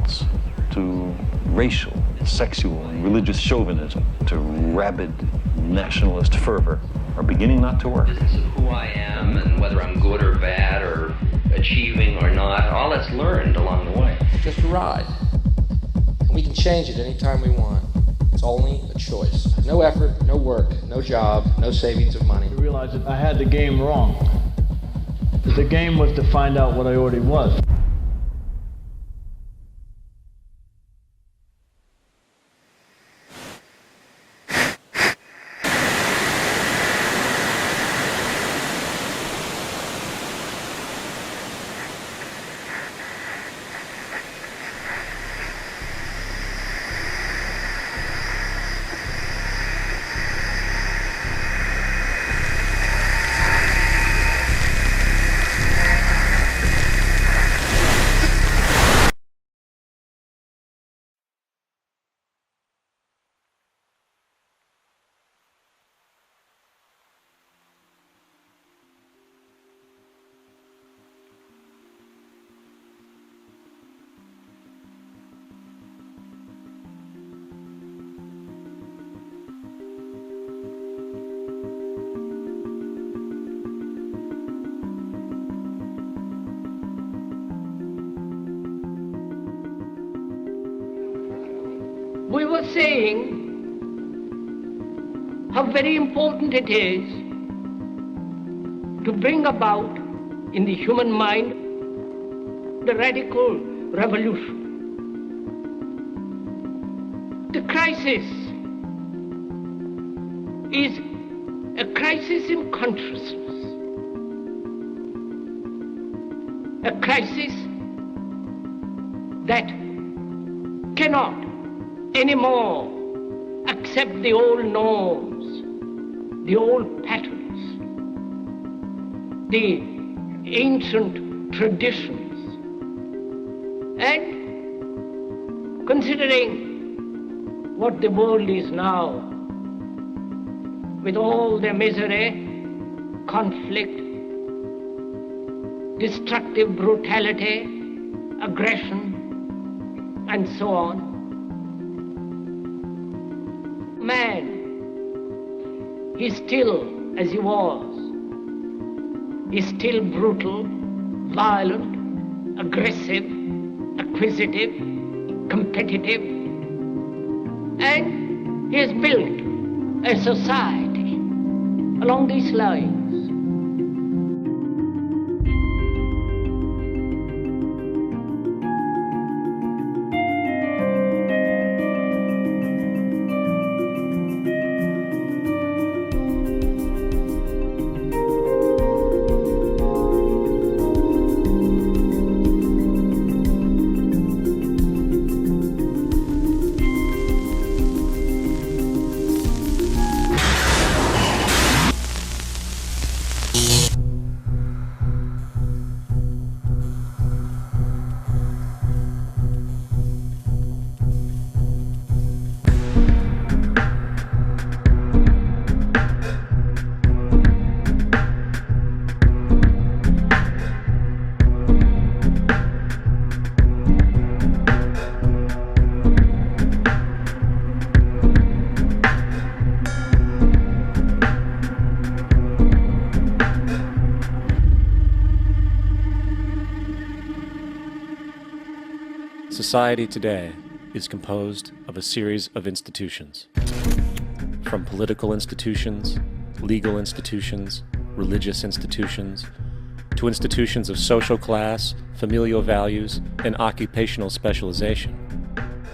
insults, to racial, sexual, and religious chauvinism, to rabid nationalist fervor, are beginning not to work. Business of who I am and whether I'm good or bad or achieving or not, all that's learned along the way. Just a ride. And we can change it anytime we want. It's only a choice. No effort, no work, no job, no savings of money. I realized that I had the game wrong. That the game was to find out what I already was. We were saying how very important it is to bring about in the human mind the radical revolution. The crisis is a crisis in consciousness, a crisis that cannot anymore accept the old norms, the old patterns, the ancient traditions. And considering what the world is now, with all the misery, conflict, destructive brutality, aggression, and so on, man, he's still as he was. He's still brutal, violent, aggressive, acquisitive, competitive, and he has built a society along these lines. Society today is composed of a series of institutions. From political institutions, legal institutions, religious institutions, to institutions of social class, familial values, and occupational specialization.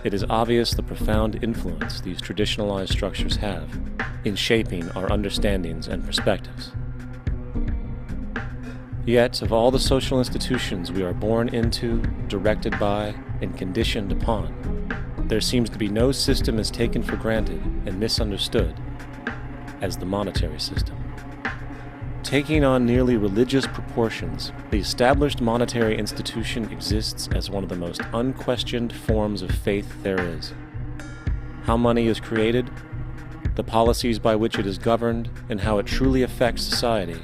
It is obvious the profound influence these traditionalized structures have in shaping our understandings and perspectives. Yet, of all the social institutions we are born into, directed by, and conditioned upon, there seems to be no system as taken for granted and misunderstood as the monetary system. Taking on nearly religious proportions, the established monetary institution exists as one of the most unquestioned forms of faith there is. How money is created, the policies by which it is governed, and how it truly affects society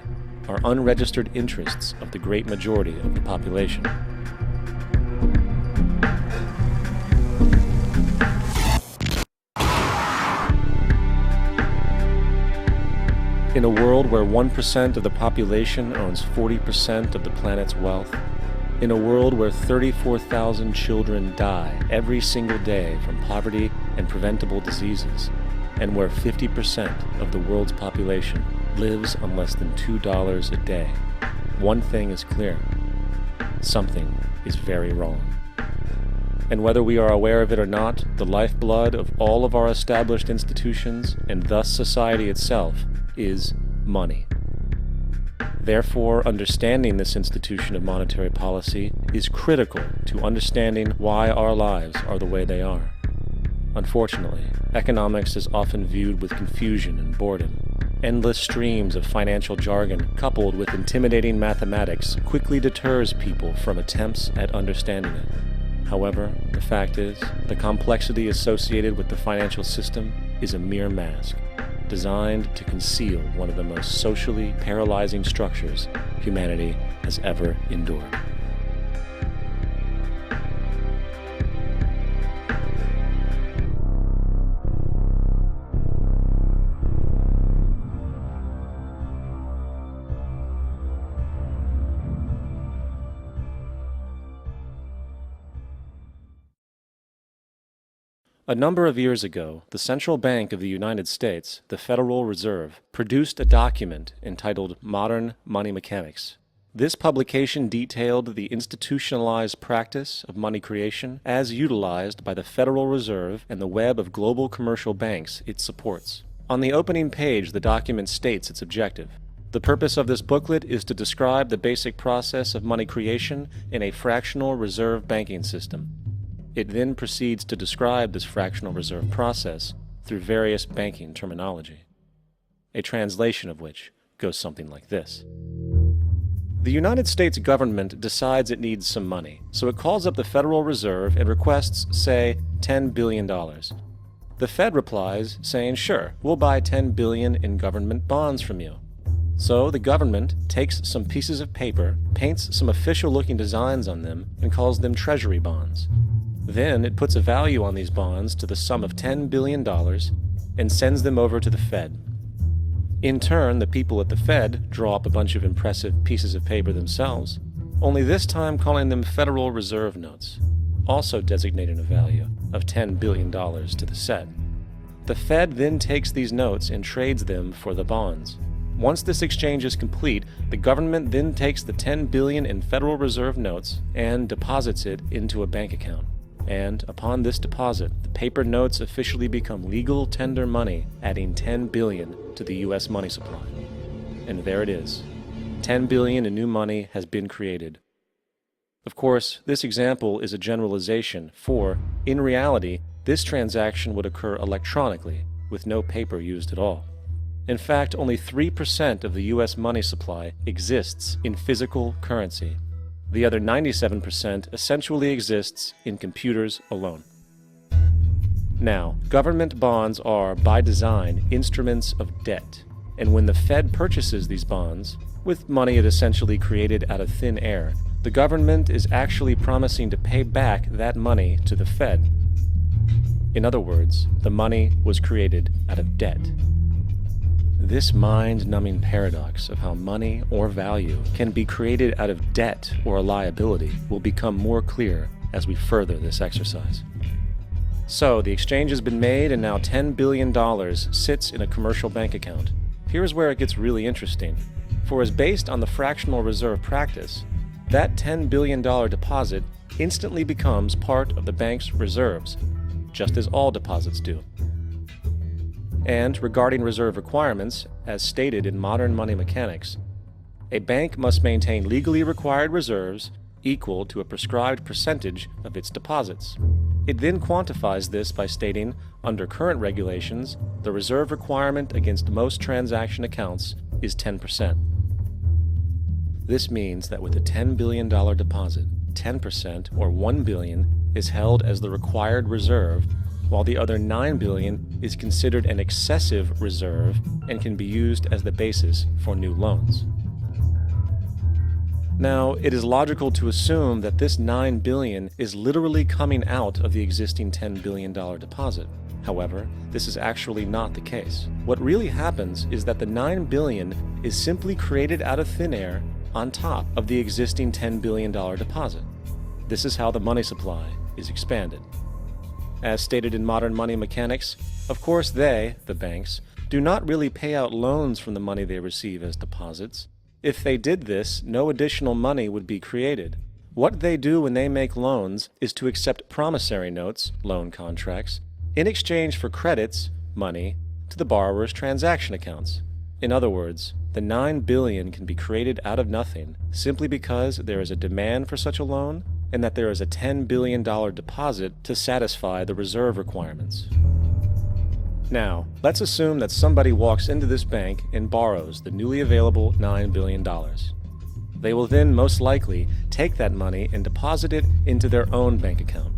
are unregistered interests of the great majority of the population. In a world where 1% of the population owns 40% of the planet's wealth, in a world where 34,000 children die every single day from poverty and preventable diseases, and where 50% of the world's population lives on less than $2 a day, one thing is clear: something is very wrong. And whether we are aware of it or not, the lifeblood of all of our established institutions, and thus society itself, is money. Therefore, understanding this institution of monetary policy is critical to understanding why our lives are the way they are. Unfortunately, economics is often viewed with confusion and boredom. Endless streams of financial jargon coupled with intimidating mathematics quickly deters people from attempts at understanding it. However, the fact is, the complexity associated with the financial system is a mere mask, designed to conceal one of the most socially paralyzing structures humanity has ever endured. A number of years ago, the Central Bank of the United States, the Federal Reserve, produced a document entitled Modern Money Mechanics. This publication detailed the institutionalized practice of money creation as utilized by the Federal Reserve and the web of global commercial banks it supports. On the opening page, the document states its objective. The purpose of this booklet is to describe the basic process of money creation in a fractional reserve banking system. It then proceeds to describe this fractional reserve process through various banking terminology, a translation of which goes something like this. The United States government decides it needs some money, so it calls up the Federal Reserve and requests, say, $10 billion. The Fed replies, saying, sure, we'll buy $10 billion in government bonds from you. So the government takes some pieces of paper, paints some official-looking designs on them, and calls them treasury bonds. Then it puts a value on these bonds to the sum of $10 billion and sends them over to the Fed. In turn, the people at the Fed draw up a bunch of impressive pieces of paper themselves, only this time calling them Federal Reserve notes, also designating a value of $10 billion to the set. The Fed then takes these notes and trades them for the bonds. Once this exchange is complete, the government then takes the $10 billion in Federal Reserve notes and deposits it into a bank account. And upon this deposit, the paper notes officially become legal tender money, adding $10 billion to the U.S. money supply. And there it is. $10 billion in new money has been created. Of course, this example is a generalization, for, in reality, this transaction would occur electronically, with no paper used at all. In fact, only 3% of the U.S. money supply exists in physical currency. The other 97% essentially exists in computers alone. Now, government bonds are, by design, instruments of debt, and when the Fed purchases these bonds, with money it essentially created out of thin air, the government is actually promising to pay back that money to the Fed. In other words, the money was created out of debt. This mind-numbing paradox of how money or value can be created out of debt or a liability will become more clear as we further this exercise. So, the exchange has been made and now $10 billion sits in a commercial bank account. Here's where it gets really interesting. For as based on the fractional reserve practice, that $10 billion deposit instantly becomes part of the bank's reserves, just as all deposits do. And regarding reserve requirements, as stated in modern money mechanics, a bank must maintain legally required reserves equal to a prescribed percentage of its deposits. It then quantifies this by stating, under current regulations, the reserve requirement against most transaction accounts is 10%. This means that with a $10 billion deposit, 10% or $1 billion is held as the required reserve, while the other $9 billion is considered an excessive reserve and can be used as the basis for new loans. Now, it is logical to assume that this $9 billion is literally coming out of the existing $10 billion deposit. However, this is actually not the case. What really happens is that the $9 billion is simply created out of thin air on top of the existing $10 billion deposit. This is how the money supply is expanded. As stated in modern money mechanics, of course they, the banks, do not really pay out loans from the money they receive as deposits. If they did this, no additional money would be created. What they do when they make loans is to accept promissory notes, loan contracts, in exchange for credits, money, to the borrower's transaction accounts. In other words, the $9 billion can be created out of nothing simply because there is a demand for such a loan and that there is a $10 billion deposit to satisfy the reserve requirements. Now, let's assume that somebody walks into this bank and borrows the newly available $9 billion. They will then most likely take that money and deposit it into their own bank account.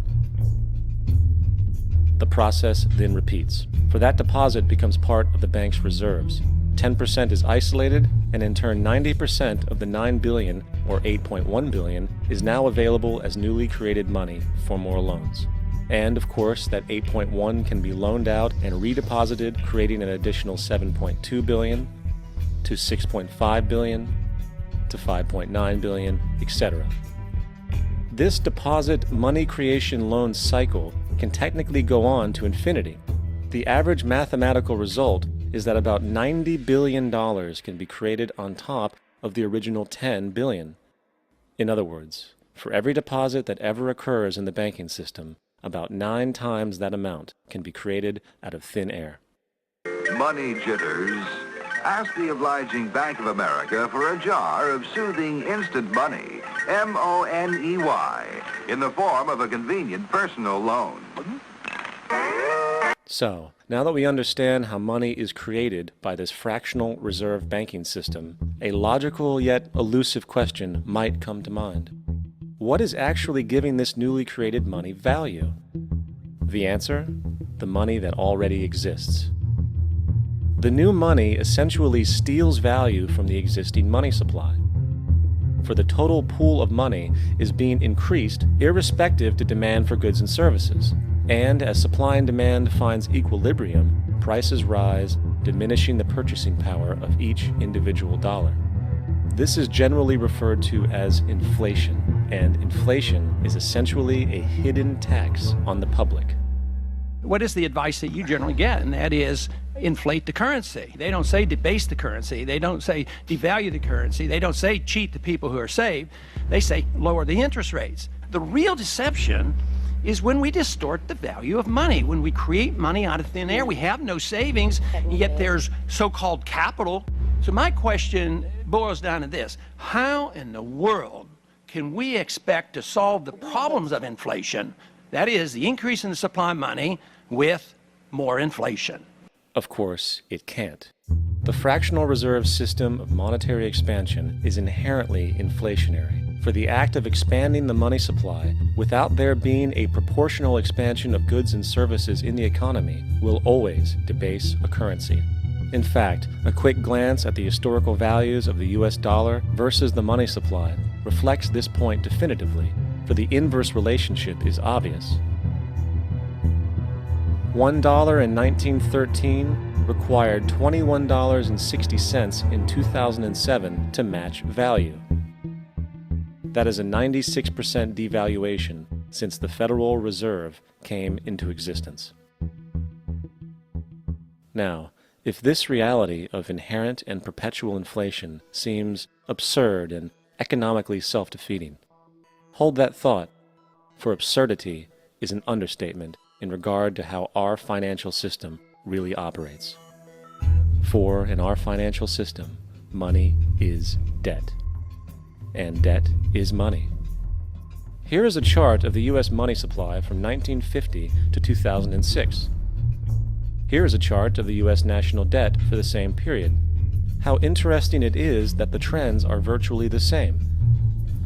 The process then repeats, for that deposit becomes part of the bank's reserves. 10% is isolated, and in turn 90% of the $9 billion, or $8.1 billion, is now available as newly created money for more loans. And of course, that 8.1 can be loaned out and redeposited, creating an additional 7.2 billion, to 6.5 billion, to 5.9 billion, etc. This deposit money creation loan cycle can technically go on to infinity. The average mathematical result is that about $90 billion can be created on top of the original $10 billion. In other words, for every deposit that ever occurs in the banking system, about 9 times that amount can be created out of thin air. Money jitters. Ask the obliging Bank of America for a jar of soothing instant money, M-O-N-E-Y, in the form of a convenient personal loan. So, now that we understand how money is created by this fractional reserve banking system, a logical yet elusive question might come to mind. What is actually giving this newly created money value? The answer? The money that already exists. The new money essentially steals value from the existing money supply. For the total pool of money is being increased irrespective to demand for goods and services. And as supply and demand finds equilibrium, prices rise, diminishing the purchasing power of each individual dollar. This is generally referred to as inflation, and inflation is essentially a hidden tax on the public. What is the advice that you generally get? And that is inflate the currency. They don't say debase the currency. They don't say devalue the currency. They don't say cheat the people who are saved. They say lower the interest rates. The real deception is when we distort the value of money. When we create money out of thin air, we have no savings, yet there's so-called capital. So my question boils down to this: how in the world can we expect to solve the problems of inflation, that is, the increase in the supply of money, with more inflation? Of course, it can't. The fractional reserve system of monetary expansion is inherently inflationary. For the act of expanding the money supply, without there being a proportional expansion of goods and services in the economy, will always debase a currency. In fact, a quick glance at the historical values of the US dollar versus the money supply reflects this point definitively, for the inverse relationship is obvious. $1 in 1913 required $21.60 in 2007 to match value. That is a 96% devaluation since the Federal Reserve came into existence. Now, if this reality of inherent and perpetual inflation seems absurd and economically self-defeating, hold that thought, for absurdity is an understatement in regard to how our financial system really operates. For in our financial system, money is debt, and debt is money. Here is a chart of the U.S. money supply from 1950 to 2006. Here is a chart of the U.S. national debt for the same period. How interesting it is that the trends are virtually the same.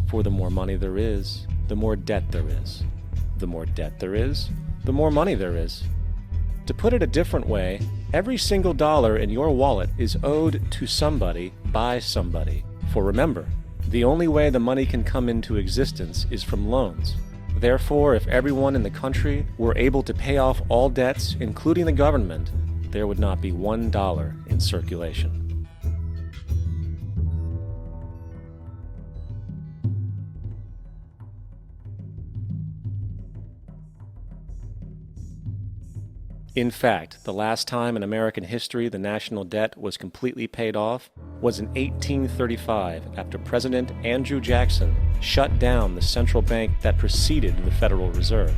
For the more money there is, the more debt there is. The more debt there is, the more money there is. To put it a different way, every single dollar in your wallet is owed to somebody by somebody. For remember, the only way the money can come into existence is from loans. Therefore, if everyone in the country were able to pay off all debts, including the government, there would not be $1 in circulation. In fact, the last time in American history the national debt was completely paid off was in 1835 after President Andrew Jackson shut down the central bank that preceded the Federal Reserve.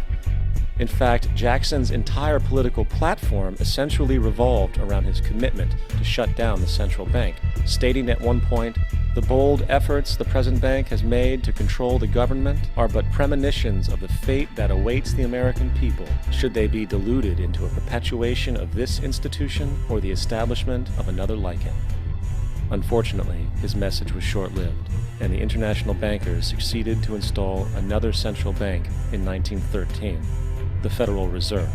In fact, Jackson's entire political platform essentially revolved around his commitment to shut down the central bank, stating at one point, "The bold efforts the present bank has made to control the government are but premonitions of the fate that awaits the American people should they be deluded into a perpetuation of this institution or the establishment of another like it." Unfortunately, his message was short-lived, and the international bankers succeeded to install another central bank in 1913, the Federal Reserve.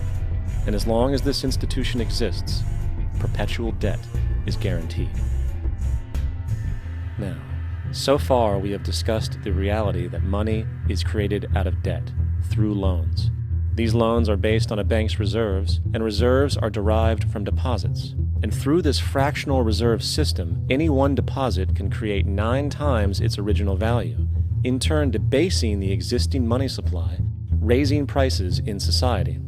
And as long as this institution exists, perpetual debt is guaranteed. Now, so far we have discussed the reality that money is created out of debt, through loans. These loans are based on a bank's reserves, and reserves are derived from deposits. And through this fractional reserve system, any one deposit can create 9 times its original value, in turn debasing the existing money supply, raising prices in society.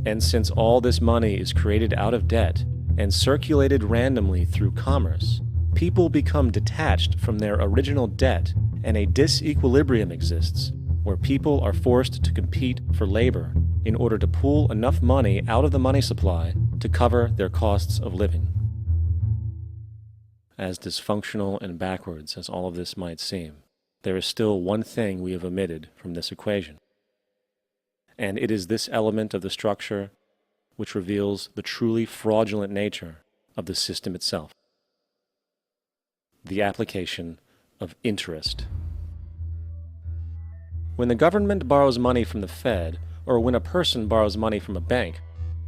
And since all this money is created out of debt and circulated randomly through commerce, people become detached from their original debt, and a disequilibrium exists, where people are forced to compete for labor in order to pull enough money out of the money supply to cover their costs of living. As dysfunctional and backwards as all of this might seem, there is still one thing we have omitted from this equation. And it is this element of the structure which reveals the truly fraudulent nature of the system itself: the application of interest. When the government borrows money from the Fed, or when a person borrows money from a bank,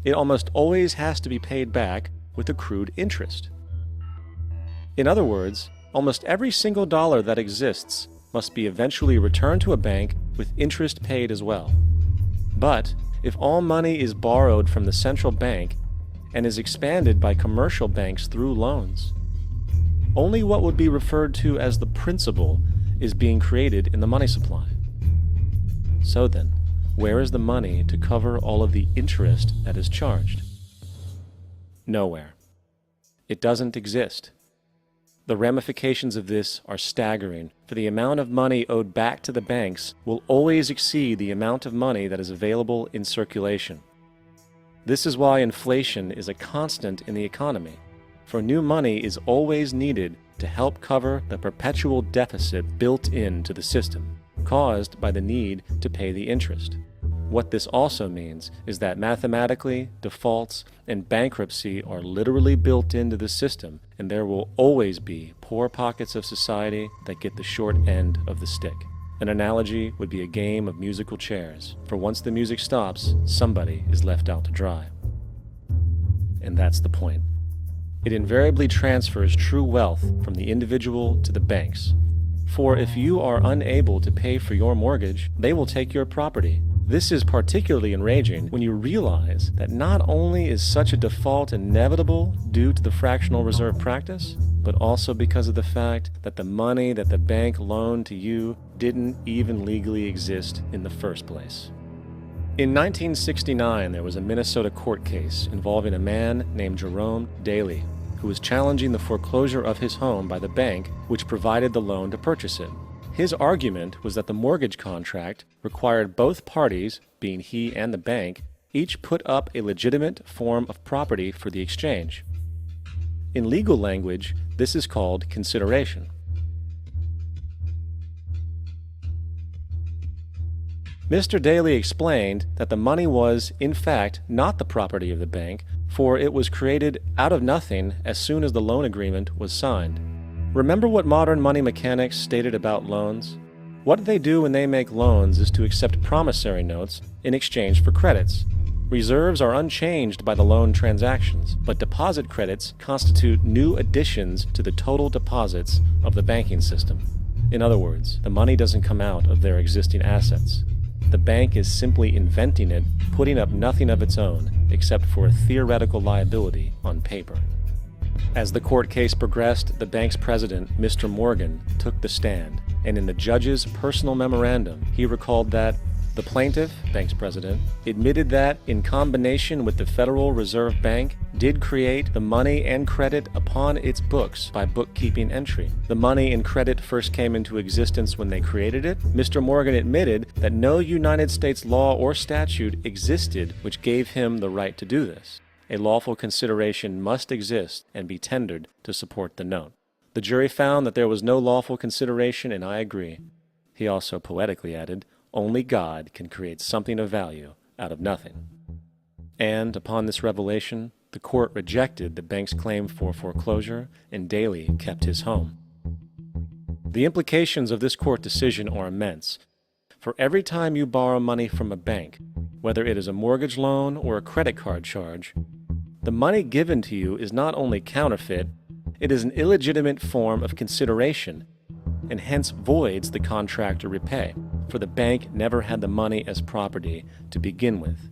it almost always has to be paid back with accrued interest. In other words, almost every single dollar that exists must be eventually returned to a bank with interest paid as well. But if all money is borrowed from the central bank and is expanded by commercial banks through loans, only what would be referred to as the principal is being created in the money supply. So then, where is the money to cover all of the interest that is charged? Nowhere. It doesn't exist. The ramifications of this are staggering, for the amount of money owed back to the banks will always exceed the amount of money that is available in circulation. This is why inflation is a constant in the economy, for new money is always needed to help cover the perpetual deficit built into the system, caused by the need to pay the interest. What this also means is that mathematically, defaults and bankruptcy are literally built into the system, and there will always be poor pockets of society that get the short end of the stick. An analogy would be a game of musical chairs, for once the music stops, somebody is left out to dry. And that's the point. It invariably transfers true wealth from the individual to the banks. For if you are unable to pay for your mortgage, they will take your property. This is particularly enraging when you realize that not only is such a default inevitable due to the fractional reserve practice, but also because of the fact that the money that the bank loaned to you didn't even legally exist in the first place. In 1969, there was a Minnesota court case involving a man named Jerome Daley, who was challenging the foreclosure of his home by the bank which provided the loan to purchase it. His argument was that the mortgage contract required both parties, being he and the bank, each put up a legitimate form of property for the exchange. In legal language, this is called consideration. Mr. Daley explained that the money was, in fact, not the property of the bank, for it was created out of nothing as soon as the loan agreement was signed. Remember what modern money mechanics stated about loans? What they do when they make loans is to accept promissory notes in exchange for credits. Reserves are unchanged by the loan transactions, but deposit credits constitute new additions to the total deposits of the banking system. In other words, the money doesn't come out of their existing assets. The bank is simply inventing it, putting up nothing of its own, except for a theoretical liability on paper. As the court case progressed, the bank's president, Mr. Morgan, took the stand, and in the judge's personal memorandum, he recalled that the plaintiff, bank's president, admitted that, in combination with the Federal Reserve Bank, did create the money and credit upon its books by bookkeeping entry. The money and credit first came into existence when they created it. Mr. Morgan admitted that no United States law or statute existed which gave him the right to do this. A lawful consideration must exist and be tendered to support the note. The jury found that there was no lawful consideration, and I agree. He also poetically added, "Only God can create something of value out of nothing." And upon this revelation, the court rejected the bank's claim for foreclosure, and Daly kept his home. The implications of this court decision are immense. For every time you borrow money from a bank, whether it is a mortgage loan or a credit card charge, the money given to you is not only counterfeit, it is an illegitimate form of consideration, and hence voids the contract to repay, for the bank never had the money as property to begin with.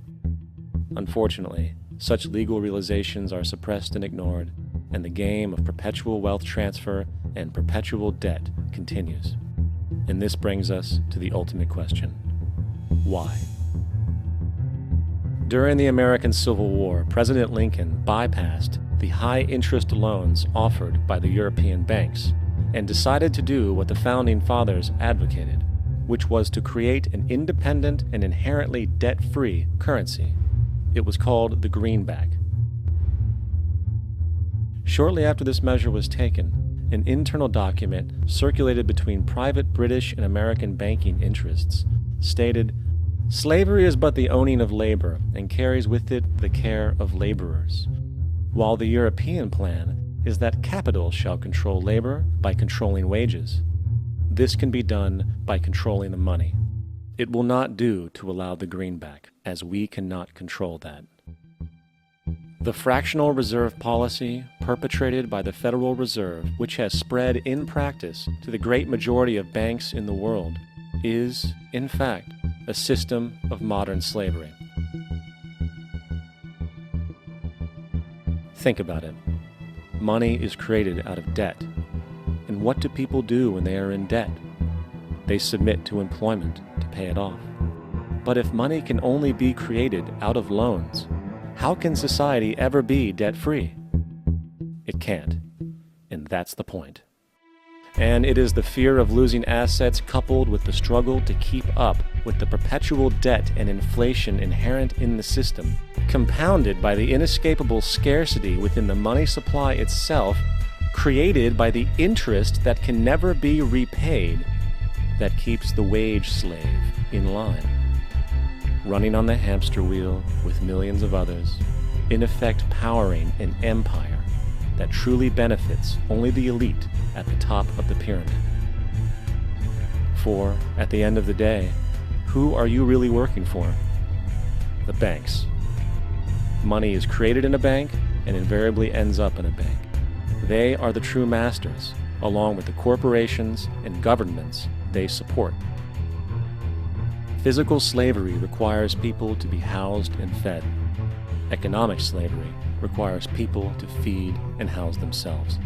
Unfortunately, such legal realizations are suppressed and ignored, and the game of perpetual wealth transfer and perpetual debt continues. And this brings us to the ultimate question: why? During the American Civil War, President Lincoln bypassed the high-interest loans offered by the European banks and decided to do what the Founding Fathers advocated, which was to create an independent and inherently debt-free currency. It was called the greenback. Shortly after this measure was taken, an internal document circulated between private British and American banking interests stated, "Slavery is but the owning of labor and carries with it the care of laborers, while the European plan is that capital shall control labor by controlling wages. This can be done by controlling the money. It will not do to allow the greenback, as we cannot control that." The fractional reserve policy perpetrated by the Federal Reserve, which has spread in practice to the great majority of banks in the world, is, in fact, a system of modern slavery. Think about it. Money is created out of debt. And what do people do when they are in debt? They submit to employment to pay it off. But if money can only be created out of loans, how can society ever be debt-free? It can't. And that's the point. And it is the fear of losing assets coupled with the struggle to keep up with the perpetual debt and inflation inherent in the system, compounded by the inescapable scarcity within the money supply itself, created by the interest that can never be repaid, that keeps the wage slave in line, running on the hamster wheel with millions of others, in effect powering an empire that truly benefits only the elite at the top of the pyramid. For, at the end of the day, who are you really working for? The banks. Money is created in a bank and invariably ends up in a bank. They are the true masters, along with the corporations and governments they support. Physical slavery requires people to be housed and fed. Economic slavery requires people to feed and house themselves.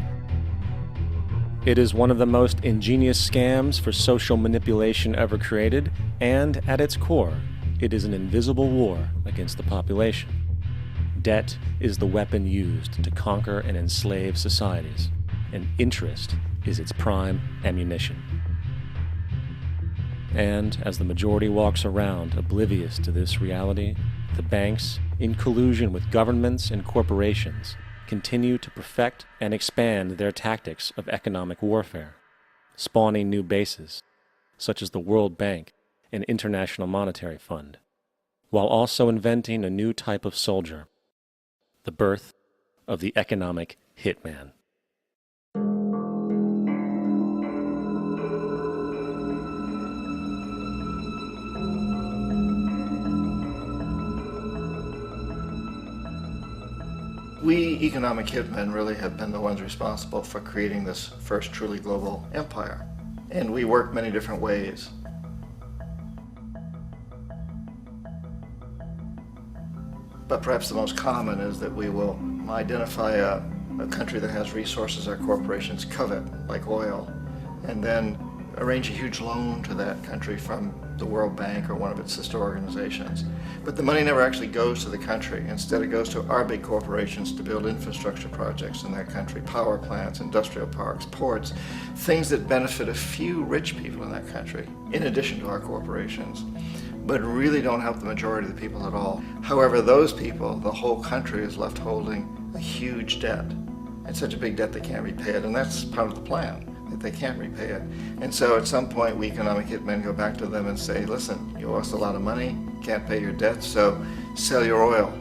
It is one of the most ingenious scams for social manipulation ever created, and at its core, it is an invisible war against the population. Debt is the weapon used to conquer and enslave societies, and interest is its prime ammunition. And as the majority walks around oblivious to this reality, the banks, in collusion with governments and corporations, continue to perfect and expand their tactics of economic warfare, spawning new bases, such as the World Bank and International Monetary Fund, while also inventing a new type of soldier, the birth of the economic hitman. We economic hitmen really have been the ones responsible for creating this first truly global empire. And we work many different ways. But perhaps the most common is that we will identify a country that has resources our corporations covet, like oil, and then arrange a huge loan to that country from the World Bank or one of its sister organizations. But the money never actually goes to the country. Instead, it goes to our big corporations to build infrastructure projects in that country, power plants, industrial parks, ports, things that benefit a few rich people in that country, in addition to our corporations, but really don't help the majority of the people at all. However, those people, the whole country is left holding a huge debt. It's such a big debt they can't repay it, and that's part of the plan, that they can't repay it. And so at some point, we economic hitmen go back to them and say, listen, you owe us a lot of money, can't pay your debt, so sell your oil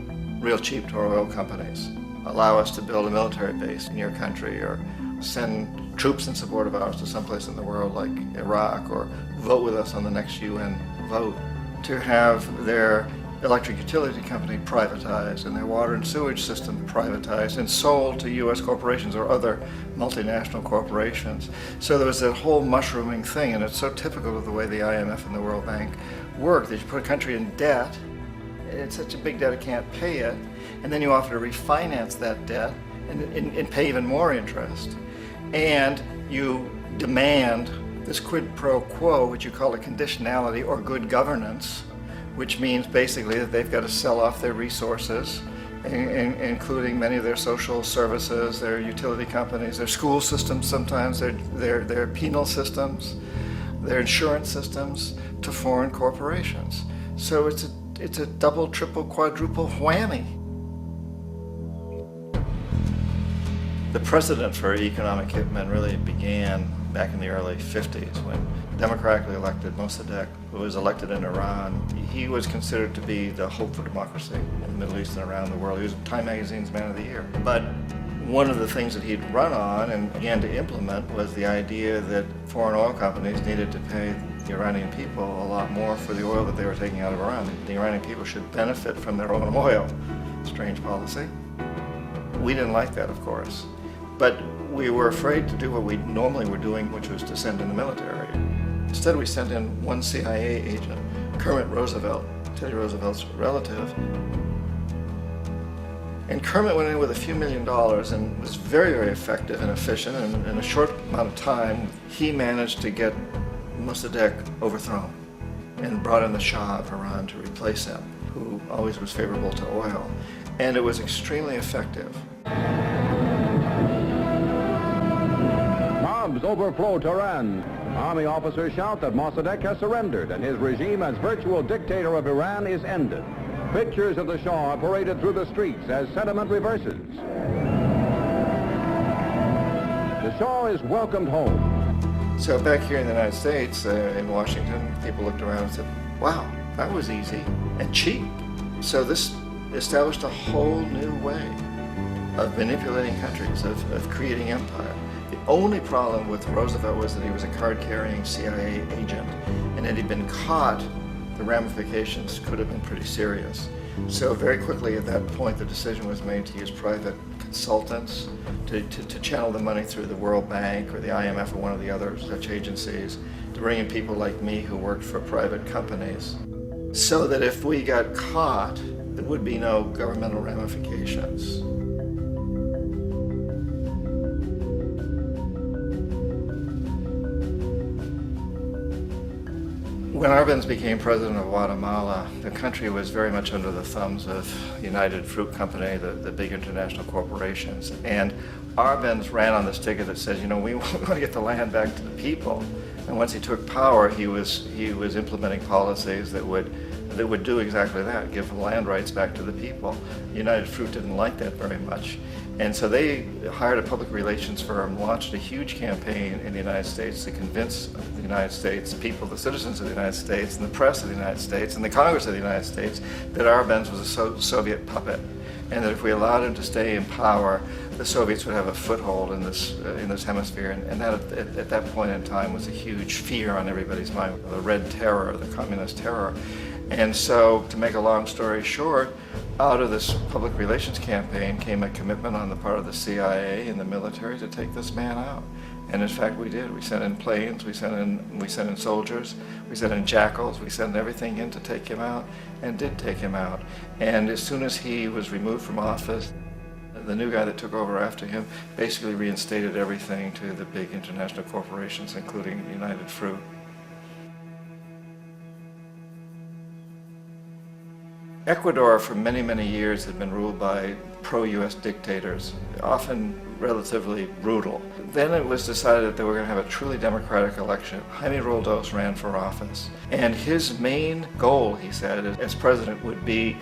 real cheap to our oil companies. Allow us to build a military base in your country, or send troops in support of ours to someplace in the world like Iraq, or vote with us on the next UN vote. To have their electric utility company privatized and their water and sewage system privatized and sold to U.S. corporations or other multinational corporations. So there was that whole mushrooming thing, and it's so typical of the way the IMF and the World Bank work, that you put a country in debt, it's such a big debt it can't pay it, and then you offer to refinance that debt and pay even more interest. And you demand this quid pro quo, which you call a conditionality or good governance, which means basically that they've got to sell off their resources, including many of their social services, their utility companies, their school systems sometimes, their penal systems, their insurance systems, to foreign corporations. So it's a double, triple, quadruple whammy. The precedent for economic hitmen really began back in the early 50s when democratically elected Mossadegh, who was elected in Iran, he was considered to be the hope for democracy in the Middle East and around the world. He was Time Magazine's Man of the Year. But one of the things that he'd run on and began to implement was the idea that foreign oil companies needed to pay the Iranian people a lot more for the oil that they were taking out of Iran. The Iranian people should benefit from their own oil. Strange policy. We didn't like that, of course. But we were afraid to do what we normally were doing, which was to send in the military. Instead, we sent in one CIA agent, Kermit Roosevelt, Teddy Roosevelt's relative. And Kermit went in with a few $1 million and was very, very effective and efficient. And in a short amount of time, he managed to get Mossadegh overthrown and brought in the Shah of Iran to replace him, who always was favorable to oil. And it was extremely effective. Mobs overflow Tehran. Army officers shout that Mossadegh has surrendered and his regime as virtual dictator of Iran is ended. Pictures of the Shah are paraded through the streets as sentiment reverses. The Shah is welcomed home. So back here in the United States, in Washington, people looked around and said, wow, that was easy and cheap. So this established a whole new way of manipulating countries, of creating empire. The only problem with Roosevelt was that he was a card-carrying CIA agent, and had he been caught, the ramifications could have been pretty serious. So very quickly at that point, the decision was made to use private consultants to channel the money through the World Bank or the IMF or one of the other such agencies, to bring in people like me who worked for private companies, so that if we got caught, there would be no governmental ramifications. When Arbenz became president of Guatemala, the country was very much under the thumbs of United Fruit Company, the big international corporations. And Arbenz ran on this ticket that says, you know, we want to get the land back to the people. And once he took power, he was implementing policies that would do exactly that, give the land rights back to the people. United Fruit didn't like that very much. And so they hired a public relations firm, launched a huge campaign in the United States to convince the United States people, the citizens of the United States, and the press of the United States, and the Congress of the United States, that Arbenz was a Soviet puppet, and that if we allowed him to stay in power, the Soviets would have a foothold in this hemisphere. And that at that point in time was a huge fear on everybody's mind, the Red Terror, the Communist Terror. And so, to make a long story short, Out of this public relations campaign came a commitment on the part of the CIA and the military to take this man out. And in fact, we did. We sent in planes, we sent in soldiers, we sent in jackals, we sent everything in to take him out, and did take him out. And as soon as he was removed from office, the new guy that took over after him basically reinstated everything to the big international corporations, including United Fruit. Ecuador for many, many years had been ruled by pro-US dictators, often relatively brutal. Then it was decided that they were going to have a truly democratic election. Jaime Roldos ran for office. And his main goal, he said, as president would be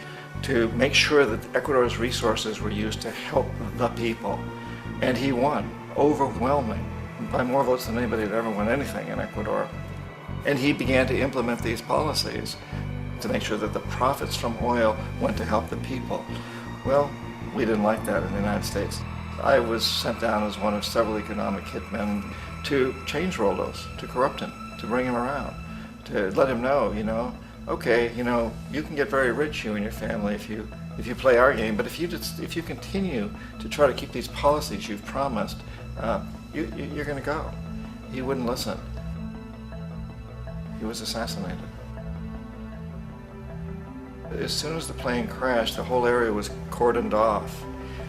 to make sure that Ecuador's resources were used to help the people. And he won, overwhelming, by more votes than anybody had ever won anything in Ecuador. And he began to implement these policies to make sure that the profits from oil went to help the people. Well, we didn't like that in the United States. I was sent down as one of several economic hitmen to change Roldos, to corrupt him, to bring him around, to let him know, okay, you can get very rich, you and your family, if you play our game, but if you continue to try to keep these policies you've promised, you're going to go. He wouldn't listen. He was assassinated. As soon as the plane crashed, the whole area was cordoned off.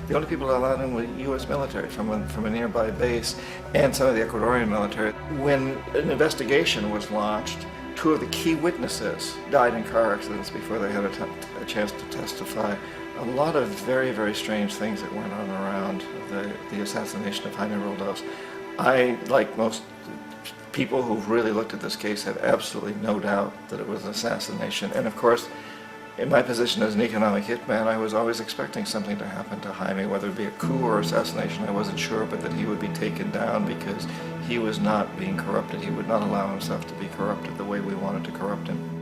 The only people allowed in were U.S. military from a nearby base and some of the Ecuadorian military. When an investigation was launched, two of the key witnesses died in car accidents before they had a chance to testify. A lot of very, very strange things that went on around the assassination of Jaime Roldos. I, like most people who've really looked at this case, have absolutely no doubt that it was an assassination. And of course, in my position as an economic hitman, I was always expecting something to happen to Jaime, whether it be a coup or assassination, I wasn't sure, but that he would be taken down because he was not being corrupted. He would not allow himself to be corrupted the way we wanted to corrupt him.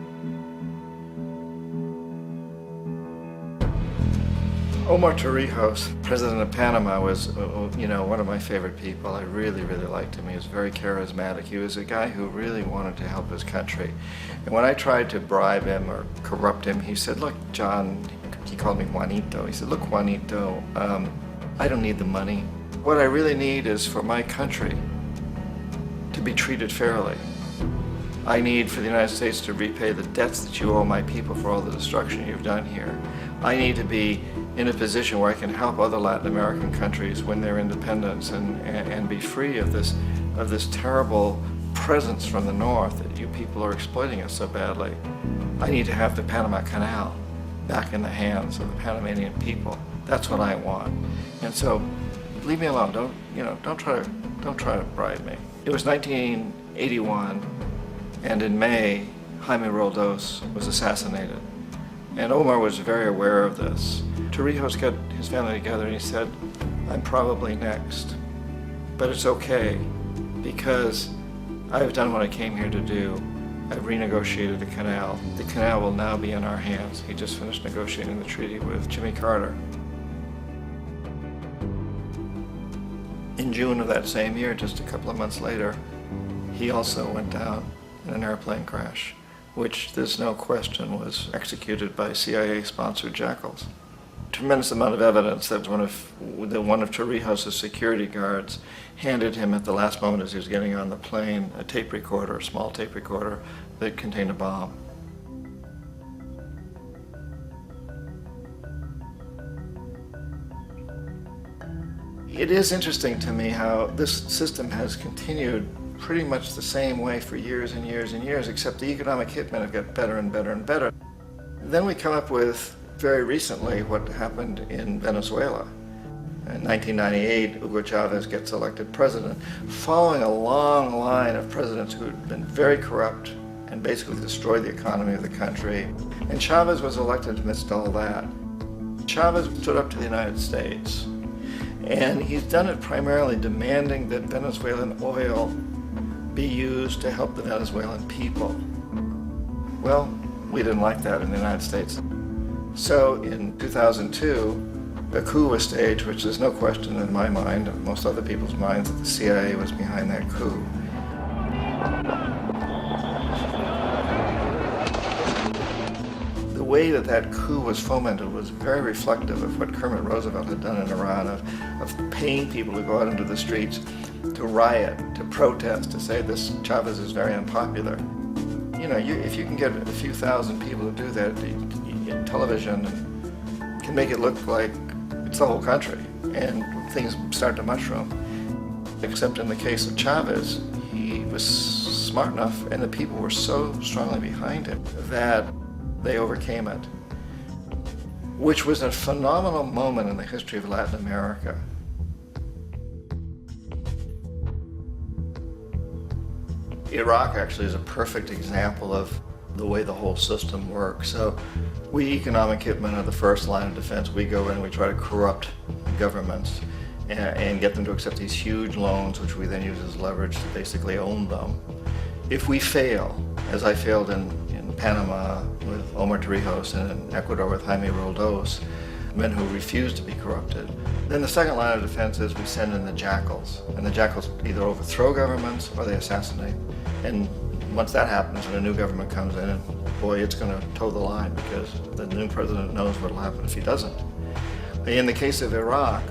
Omar Torrijos, president of Panama, was, one of my favorite people. I really, really liked him. He was very charismatic. He was a guy who really wanted to help his country. And when I tried to bribe him or corrupt him, he said, look, John, he called me Juanito. He said, look, Juanito, I don't need the money. What I really need is for my country to be treated fairly. I need for the United States to repay the debts that you owe my people for all the destruction you've done here. I need to be in a position where I can help other Latin American countries win their independence and be free of this terrible presence from the north that you people are exploiting us so badly. I need to have the Panama Canal back in the hands of the Panamanian people. That's what I want. And so, leave me alone. Don't try to bribe me. It was 1981, and in May, Jaime Roldos was assassinated. And Omar was very aware of this. Torrijos got his family together and he said, I'm probably next, but it's okay because I've done what I came here to do. I've renegotiated the canal. The canal will now be in our hands. He just finished negotiating the treaty with Jimmy Carter. In June of that same year, just a couple of months later, he also went down in an airplane crash, which there's no question was executed by CIA-sponsored jackals. Tremendous amount of evidence that one of Torrijos' security guards handed him at the last moment as he was getting on the plane a tape recorder, a small tape recorder that contained a bomb. It is interesting to me how this system has continued pretty much the same way for years and years and years, except the economic hitmen have got better and better and better. Then we come up with, very recently, what happened in Venezuela. In 1998, Hugo Chavez gets elected president, following a long line of presidents who had been very corrupt and basically destroyed the economy of the country. And Chavez was elected amidst all that. Chavez stood up to the United States, and he's done it primarily demanding that Venezuelan oil be used to help the Venezuelan people. Well, we didn't like that in the United States. So in 2002, a coup was staged, which there's no question in my mind, and most other people's minds, that the CIA was behind that coup. The way that that coup was fomented was very reflective of what Kermit Roosevelt had done in Iran, of paying people to go out into the streets to riot, to protest, to say this Chavez is very unpopular. You know, if you can get a few thousand people to do that, television can make it look like it's the whole country, and things start to mushroom. Except in the case of Chavez, he was smart enough, and the people were so strongly behind him that they overcame it, which was a phenomenal moment in the history of Latin America. Iraq actually is a perfect example of the way the whole system works. So we economic hitmen are the first line of defense. We go in, we try to corrupt governments and get them to accept these huge loans, which we then use as leverage to basically own them. If we fail, as I failed in Panama with Omar Torrijos and in Ecuador with Jaime Roldos, men who refused to be corrupted, then the second line of defense is we send in the jackals. And the jackals either overthrow governments or they assassinate. And once that happens and a new government comes in, and boy, it's going to toe the line because the new president knows what will happen if he doesn't. In the case of Iraq,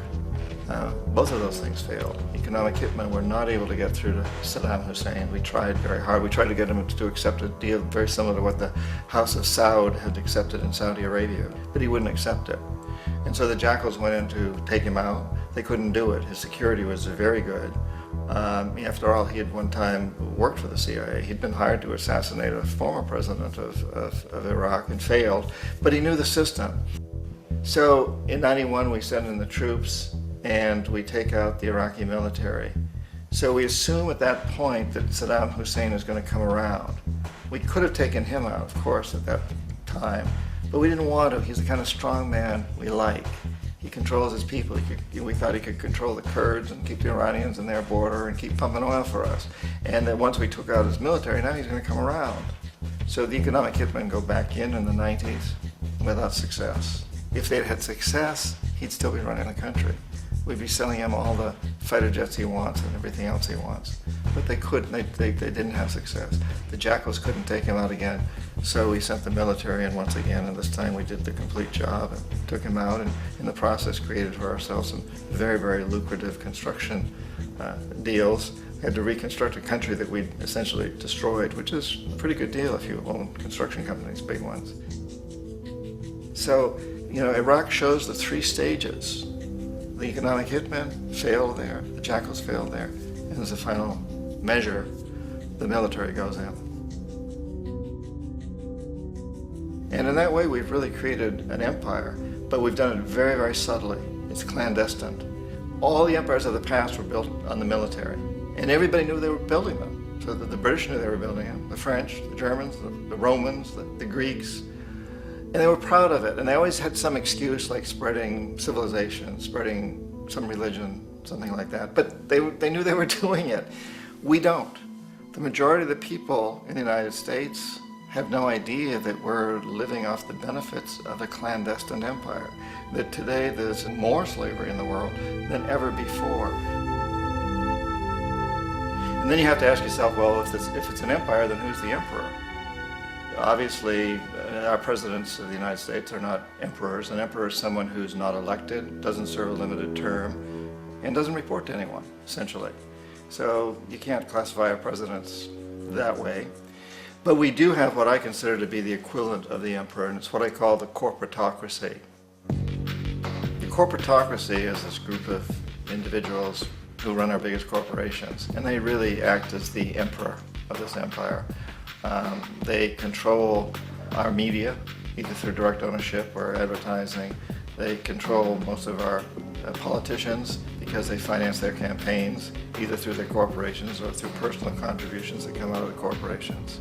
both of those things failed. Economic hitmen were not able to get through to Saddam Hussein. We tried very hard. We tried to get him to accept a deal very similar to what the House of Saud had accepted in Saudi Arabia, but he wouldn't accept it. And so the jackals went in to take him out. They couldn't do it. His security was very good. After all, he had one time worked for the CIA. He'd been hired to assassinate a former president of Iraq and failed, but he knew the system. So in '91, we send in the troops and we take out the Iraqi military. So we assume at that point that Saddam Hussein is going to come around. We could have taken him out, of course, at that time, but we didn't want to. He's the kind of strong man we like. He controls his people. We thought he could control the Kurds and keep the Iranians in their border and keep pumping oil for us. And that once we took out his military, now he's going to come around. So the economic hitmen go back in the 90s without success. If they'd had success, he'd still be running the country. We'd be selling him all the fighter jets he wants and everything else he wants. But they couldn't, they didn't have success. The jackals couldn't take him out again, so we sent the military in once again, and this time we did the complete job and took him out, and in the process created for ourselves some very, very lucrative construction deals. We had to reconstruct a country that we'd essentially destroyed, which is a pretty good deal if you own construction companies, big ones. So, you know, Iraq shows the three stages. The economic hitmen failed there, the jackals failed there, and as a final measure, the military goes in. And in that way, we've really created an empire, but we've done it very, very subtly. It's clandestine. All the empires of the past were built on the military, and everybody knew they were building them. So the British knew they were building them, the French, the Germans, the Romans, the Greeks. And they were proud of it, and they always had some excuse like spreading civilization, spreading some religion, something like that. But they knew they were doing it. We don't. The majority of the people in the United States have no idea that we're living off the benefits of a clandestine empire, that today there's more slavery in the world than ever before. And then you have to ask yourself, well, if it's an empire, then who's the emperor? Obviously, our presidents of the United States are not emperors. An emperor is someone who's not elected, doesn't serve a limited term, and doesn't report to anyone, essentially. So you can't classify our presidents that way. But we do have what I consider to be the equivalent of the emperor, and it's what I call the corporatocracy. The corporatocracy is this group of individuals who run our biggest corporations, and they really act as the emperor of this empire. They control our media, either through direct ownership or advertising. They control most of our politicians because they finance their campaigns, either through their corporations or through personal contributions that come out of the corporations.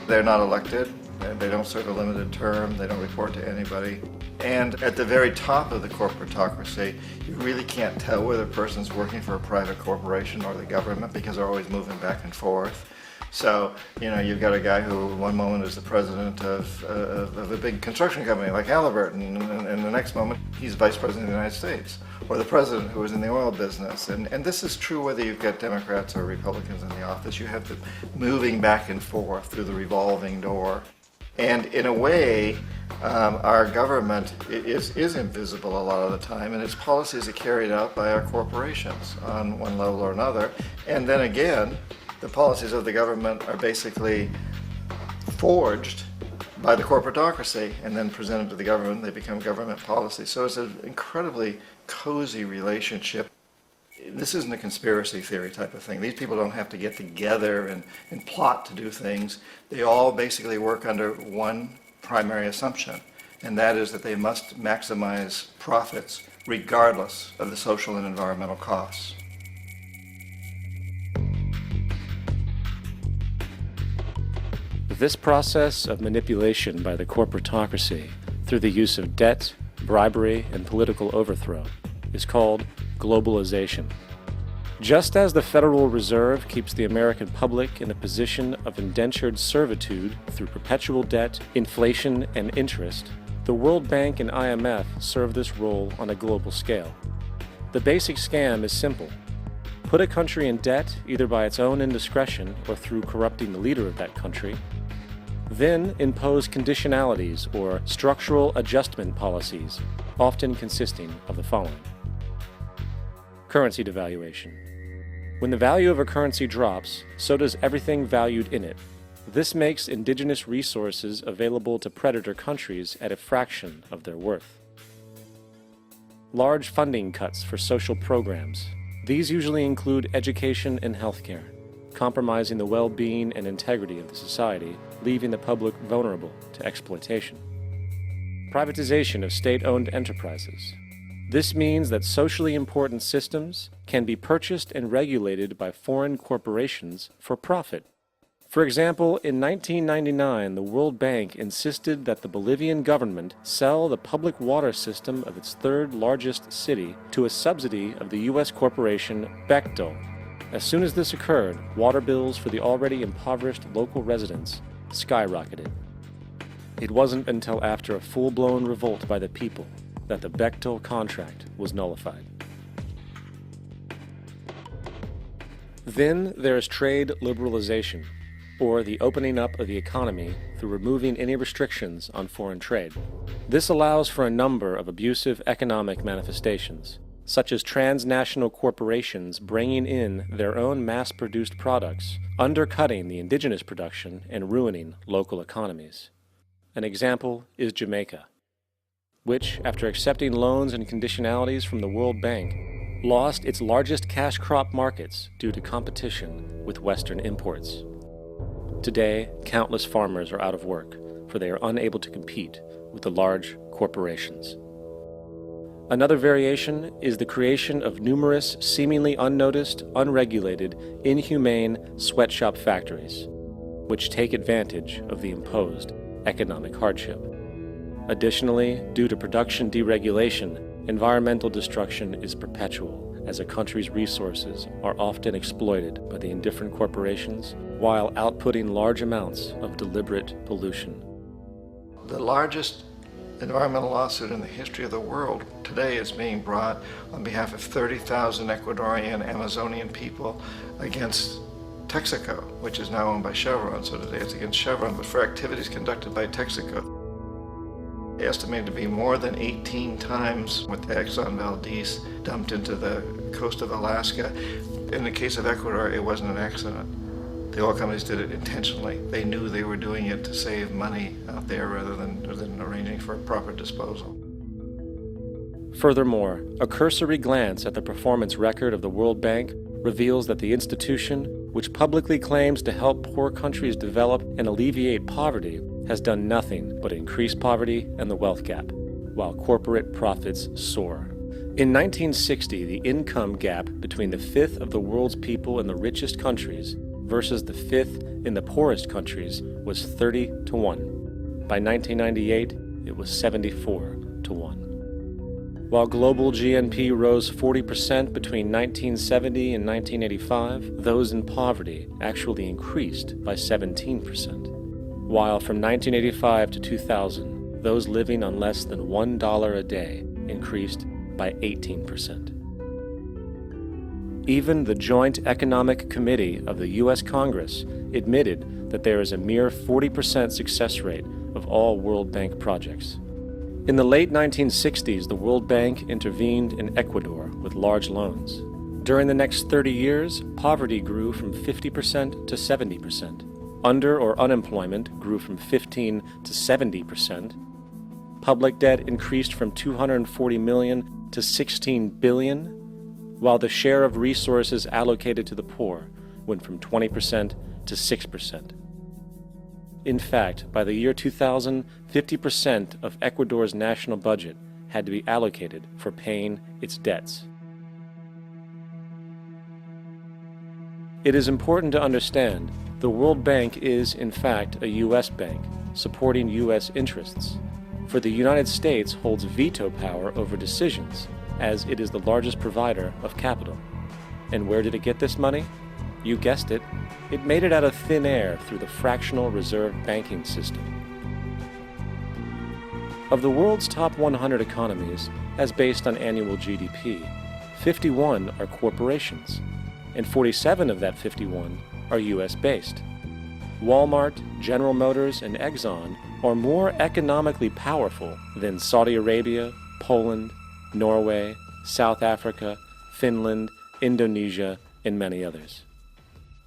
They're not elected, they don't serve a limited term, they don't report to anybody. And at the very top of the corporatocracy, you really can't tell whether a person's working for a private corporation or the government because they're always moving back and forth. So, you know, you've got a guy who one moment is the president of a big construction company like Halliburton, and the next moment he's vice president of the United States, or the president who is in the oil business. And this is true whether you've got Democrats or Republicans in the office. You have the moving back and forth through the revolving door. And in a way, our government is invisible a lot of the time, and its policies are carried out by our corporations on one level or another. And then again, the policies of the government are basically forged by the corporatocracy and then presented to the government. They become government policy. So it's an incredibly cozy relationship. This isn't a conspiracy theory type of thing. These people don't have to get together and plot to do things. They all basically work under one primary assumption, and that is that they must maximize profits regardless of the social and environmental costs. This process of manipulation by the corporatocracy through the use of debt, bribery, and political overthrow is called globalization. Just as the Federal Reserve keeps the American public in a position of indentured servitude through perpetual debt, inflation, and interest, the World Bank and IMF serve this role on a global scale. The basic scam is simple. Put a country in debt either by its own indiscretion or through corrupting the leader of that country, then impose conditionalities or structural adjustment policies, often consisting of the following. Currency devaluation. When the value of a currency drops, so does everything valued in it. This makes indigenous resources available to predator countries at a fraction of their worth. Large funding cuts for social programs. These usually include education and healthcare, compromising the well-being and integrity of the society, leaving the public vulnerable to exploitation. Privatization of state-owned enterprises. This means that socially important systems can be purchased and regulated by foreign corporations for profit. For example, in 1999, the World Bank insisted that the Bolivian government sell the public water system of its third largest city to a subsidy of the U.S. corporation Bechtel. As soon as this occurred, water bills for the already impoverished local residents skyrocketed. It wasn't until after a full-blown revolt by the people that the Bechtel contract was nullified. Then there is trade liberalization, or the opening up of the economy through removing any restrictions on foreign trade. This allows for a number of abusive economic manifestations, such as transnational corporations bringing in their own mass-produced products, undercutting the indigenous production and ruining local economies. An example is Jamaica, which, after accepting loans and conditionalities from the World Bank, lost its largest cash crop markets due to competition with Western imports. Today, countless farmers are out of work, for they are unable to compete with the large corporations. Another variation is the creation of numerous, seemingly unnoticed, unregulated, inhumane sweatshop factories, which take advantage of the imposed economic hardship. Additionally, due to production deregulation, environmental destruction is perpetual, as a country's resources are often exploited by the indifferent corporations while outputting large amounts of deliberate pollution. The largest environmental lawsuit in the history of the world today is being brought on behalf of 30,000 Ecuadorian Amazonian people against Texaco, which is now owned by Chevron. So today it's against Chevron, but for activities conducted by Texaco. Estimated to be more than 18 times what the Exxon Valdez dumped into the coast of Alaska. In the case of Ecuador, it wasn't an accident. The oil companies did it intentionally. They knew they were doing it to save money out there rather than arranging for proper disposal. Furthermore, a cursory glance at the performance record of the World Bank reveals that the institution, which publicly claims to help poor countries develop and alleviate poverty, has done nothing but increase poverty and the wealth gap, while corporate profits soar. In 1960, the income gap between the fifth of the world's people in the richest countries versus the fifth in the poorest countries was 30-1. By 1998, it was 74-1. While global GNP rose 40% between 1970 and 1985, those in poverty actually increased by 17%. While from 1985 to 2000, those living on less than $1 a day increased by 18%. Even the Joint Economic Committee of the U.S. Congress admitted that there is a mere 40% success rate of of all World Bank projects. In the late 1960s, the World Bank intervened in Ecuador with large loans. During the next 30 years, poverty grew from 50% to 70%. Under or unemployment grew from 15 to 70%. Public debt increased from 240 million to 16 billion, while the share of resources allocated to the poor went from 20% to 6%. In fact, by the year 2000, 50% of Ecuador's national budget had to be allocated for paying its debts. It is important to understand the World Bank is, in fact, a U.S. bank, supporting U.S. interests. For the United States holds veto power over decisions, as it is the largest provider of capital. And where did it get this money? You guessed it, it made it out of thin air through the fractional reserve banking system. Of the world's top 100 economies, as based on annual GDP, 51 are corporations, and 47 of that 51 are US-based. Walmart, General Motors, and Exxon are more economically powerful than Saudi Arabia, Poland, Norway, South Africa, Finland, Indonesia, and many others.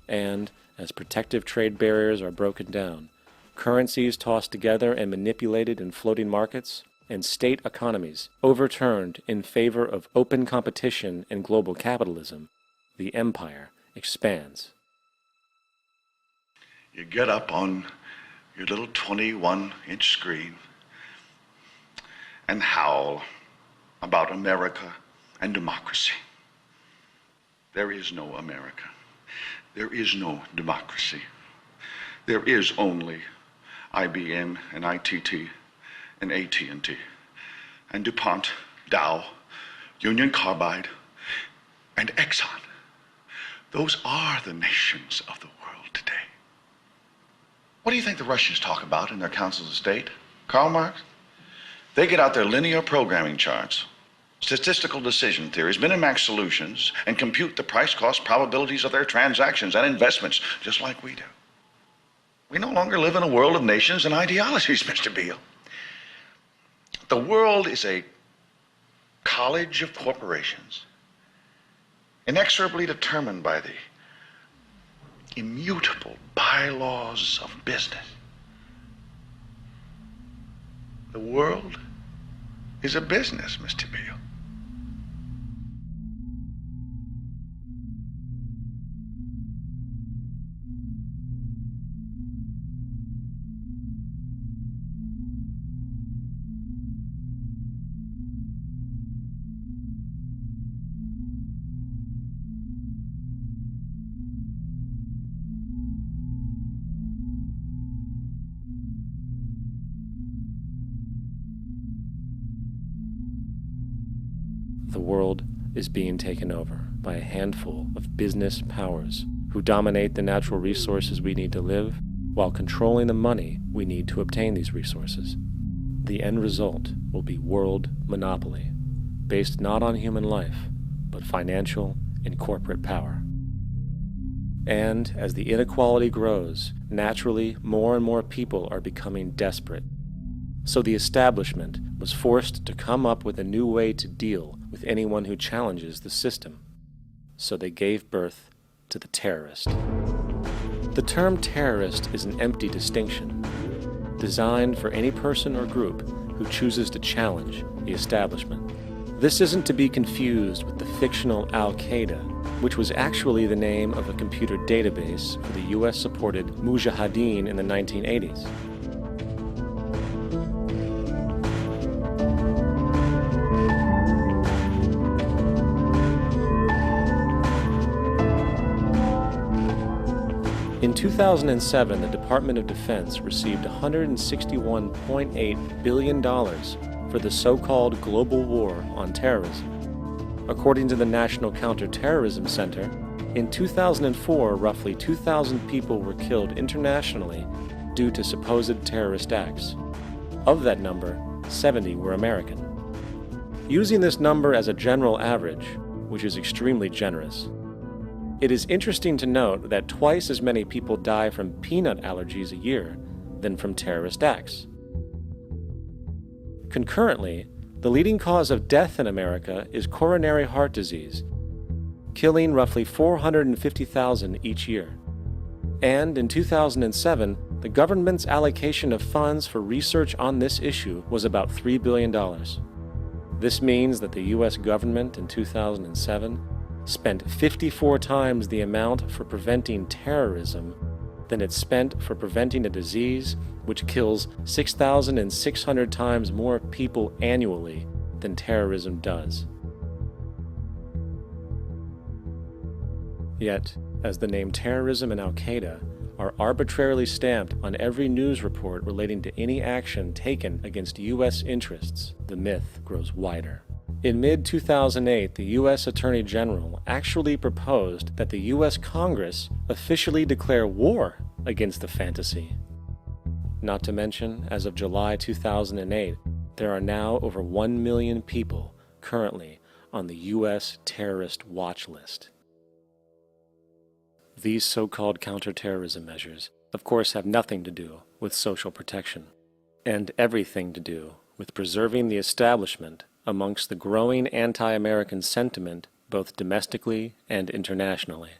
And, as protective trade barriers are broken down, currencies tossed together and manipulated in floating markets, and state economies overturned in favor of open competition and global capitalism, the empire expands. You get up on your little 21-inch screen and howl about America and democracy. There is no America. There is no democracy. There is only IBM and ITT and AT&T and DuPont, Dow, Union Carbide, and Exxon. Those are the nations of the world today. What do you think the Russians talk about in their councils of state? Karl Marx? They get out their linear programming charts, statistical decision theories, Minimax solutions, and compute the price-cost probabilities of their transactions and investments, just like we do. We no longer live in a world of nations and ideologies, Mr. Beale. The world is a college of corporations, inexorably determined by the immutable bylaws of business. The world is a business, Mr. Beale. The world is being taken over by a handful of business powers who dominate the natural resources we need to live while controlling the money we need to obtain these resources. The end result will be world monopoly, based not on human life, but financial and corporate power. And as the inequality grows, naturally more and more people are becoming desperate. So the establishment was forced to come up with a new way to deal with anyone who challenges the system. So they gave birth to the terrorist. The term terrorist is an empty distinction, designed for any person or group who chooses to challenge the establishment. This isn't to be confused with the fictional Al-Qaeda, which was actually the name of a computer database for the US-supported Mujahideen in the 1980s. In 2007, the Department of Defense received $161.8 billion for the so-called global war on terrorism. According to the National Counterterrorism Center, in 2004, roughly 2,000 people were killed internationally due to supposed terrorist acts. Of that number, 70 were American. Using this number as a general average, which is extremely generous, it is interesting to note that twice as many people die from peanut allergies a year than from terrorist acts. Concurrently, the leading cause of death in America is coronary heart disease, killing roughly 450,000 each year. And in 2007, the government's allocation of funds for research on this issue was about $3 billion. This means that the U.S. government in 2007 spent 54 times the amount for preventing terrorism than it spent for preventing a disease which kills 6,600 times more people annually than terrorism does. Yet, as the name terrorism and Al-Qaeda are arbitrarily stamped on every news report relating to any action taken against U.S. interests, the myth grows wider. In mid-2008, the U.S. Attorney General actually proposed that the U.S. Congress officially declare war against the fantasy. Not to mention, as of July 2008, there are now over 1 million people currently on the U.S. terrorist watch list. These so-called counterterrorism measures, of course, have nothing to do with social protection, and everything to do with preserving the establishment amongst the growing anti-American sentiment both domestically and internationally,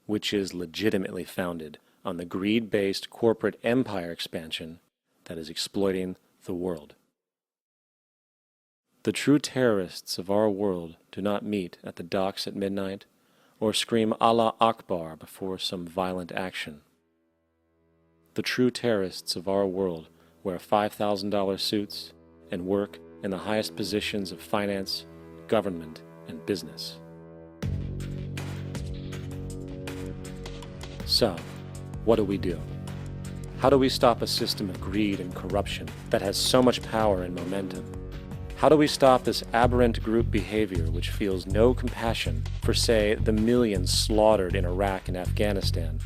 which is legitimately founded on the greed-based corporate empire expansion that is exploiting the world. The true terrorists of our world do not meet at the docks at midnight or scream Allah Akbar before some violent action. The true terrorists of our world wear $5,000 suits and work in the highest positions of finance, government, and business. So, what do? How do we stop a system of greed and corruption that has so much power and momentum? How do we stop this aberrant group behavior which feels no compassion for, say, the millions slaughtered in Iraq and Afghanistan,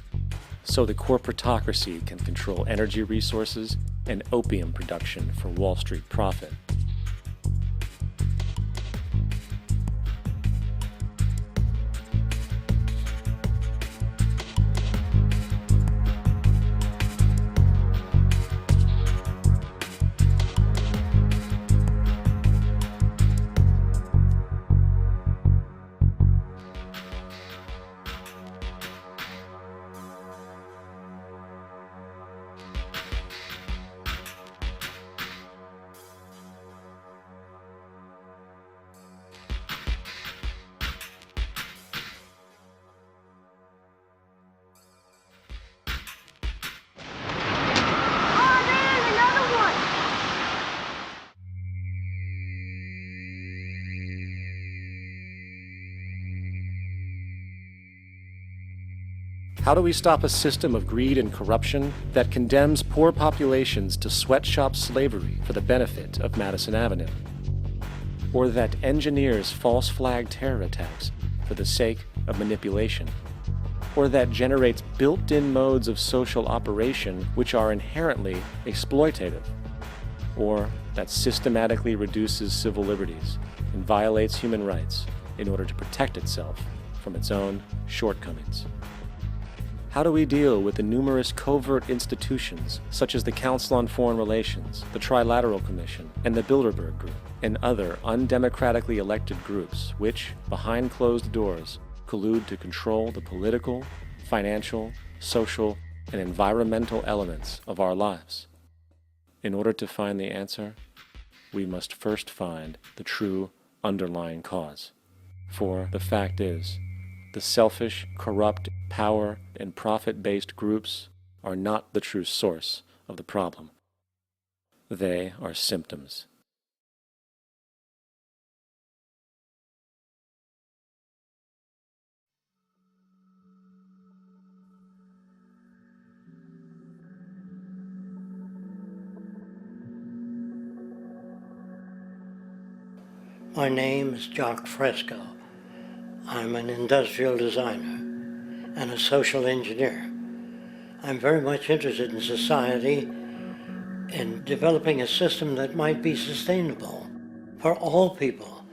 so the corporatocracy can control energy resources and opium production for Wall Street profit? How do we stop a system of greed and corruption that condemns poor populations to sweatshop slavery for the benefit of Madison Avenue? Or that engineers false flag terror attacks for the sake of manipulation? Or that generates built-in modes of social operation which are inherently exploitative? Or that systematically reduces civil liberties and violates human rights in order to protect itself from its own shortcomings? How do we deal with the numerous covert institutions, such as the Council on Foreign Relations, the Trilateral Commission, and the Bilderberg Group, and other undemocratically elected groups which, behind closed doors, collude to control the political, financial, social, and environmental elements of our lives? In order to find the answer, we must first find the true underlying cause. For the fact is, the selfish, corrupt, power, and profit-based groups are not the true source of the problem. They are symptoms. My name is Jock Fresco. I'm an industrial designer and a social engineer. I'm very much interested in society and developing a system that might be sustainable for all people.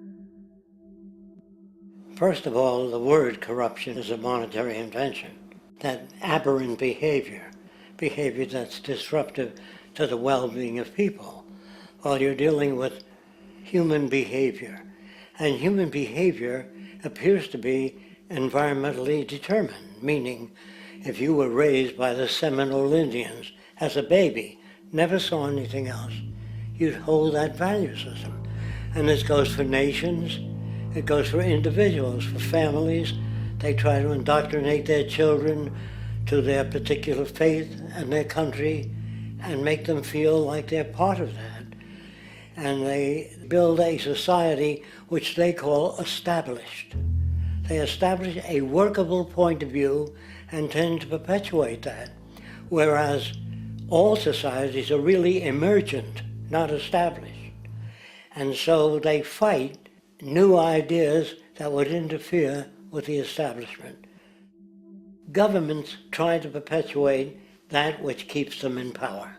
First of all, the word corruption is a monetary invention. That aberrant behavior that's disruptive to the well-being of people. Well, you're dealing with human behavior. And human behavior appears to be environmentally determined, meaning if you were raised by the Seminole Indians as a baby, never saw anything else, you'd hold that value system. And this goes for nations, it goes for individuals, for families. They try to indoctrinate their children to their particular faith and their country and make them feel like they're part of that. And they build a society which they call established. They establish a workable point of view and tend to perpetuate that, whereas all societies are really emergent, not established. And so they fight new ideas that would interfere with the establishment. Governments try to perpetuate that which keeps them in power.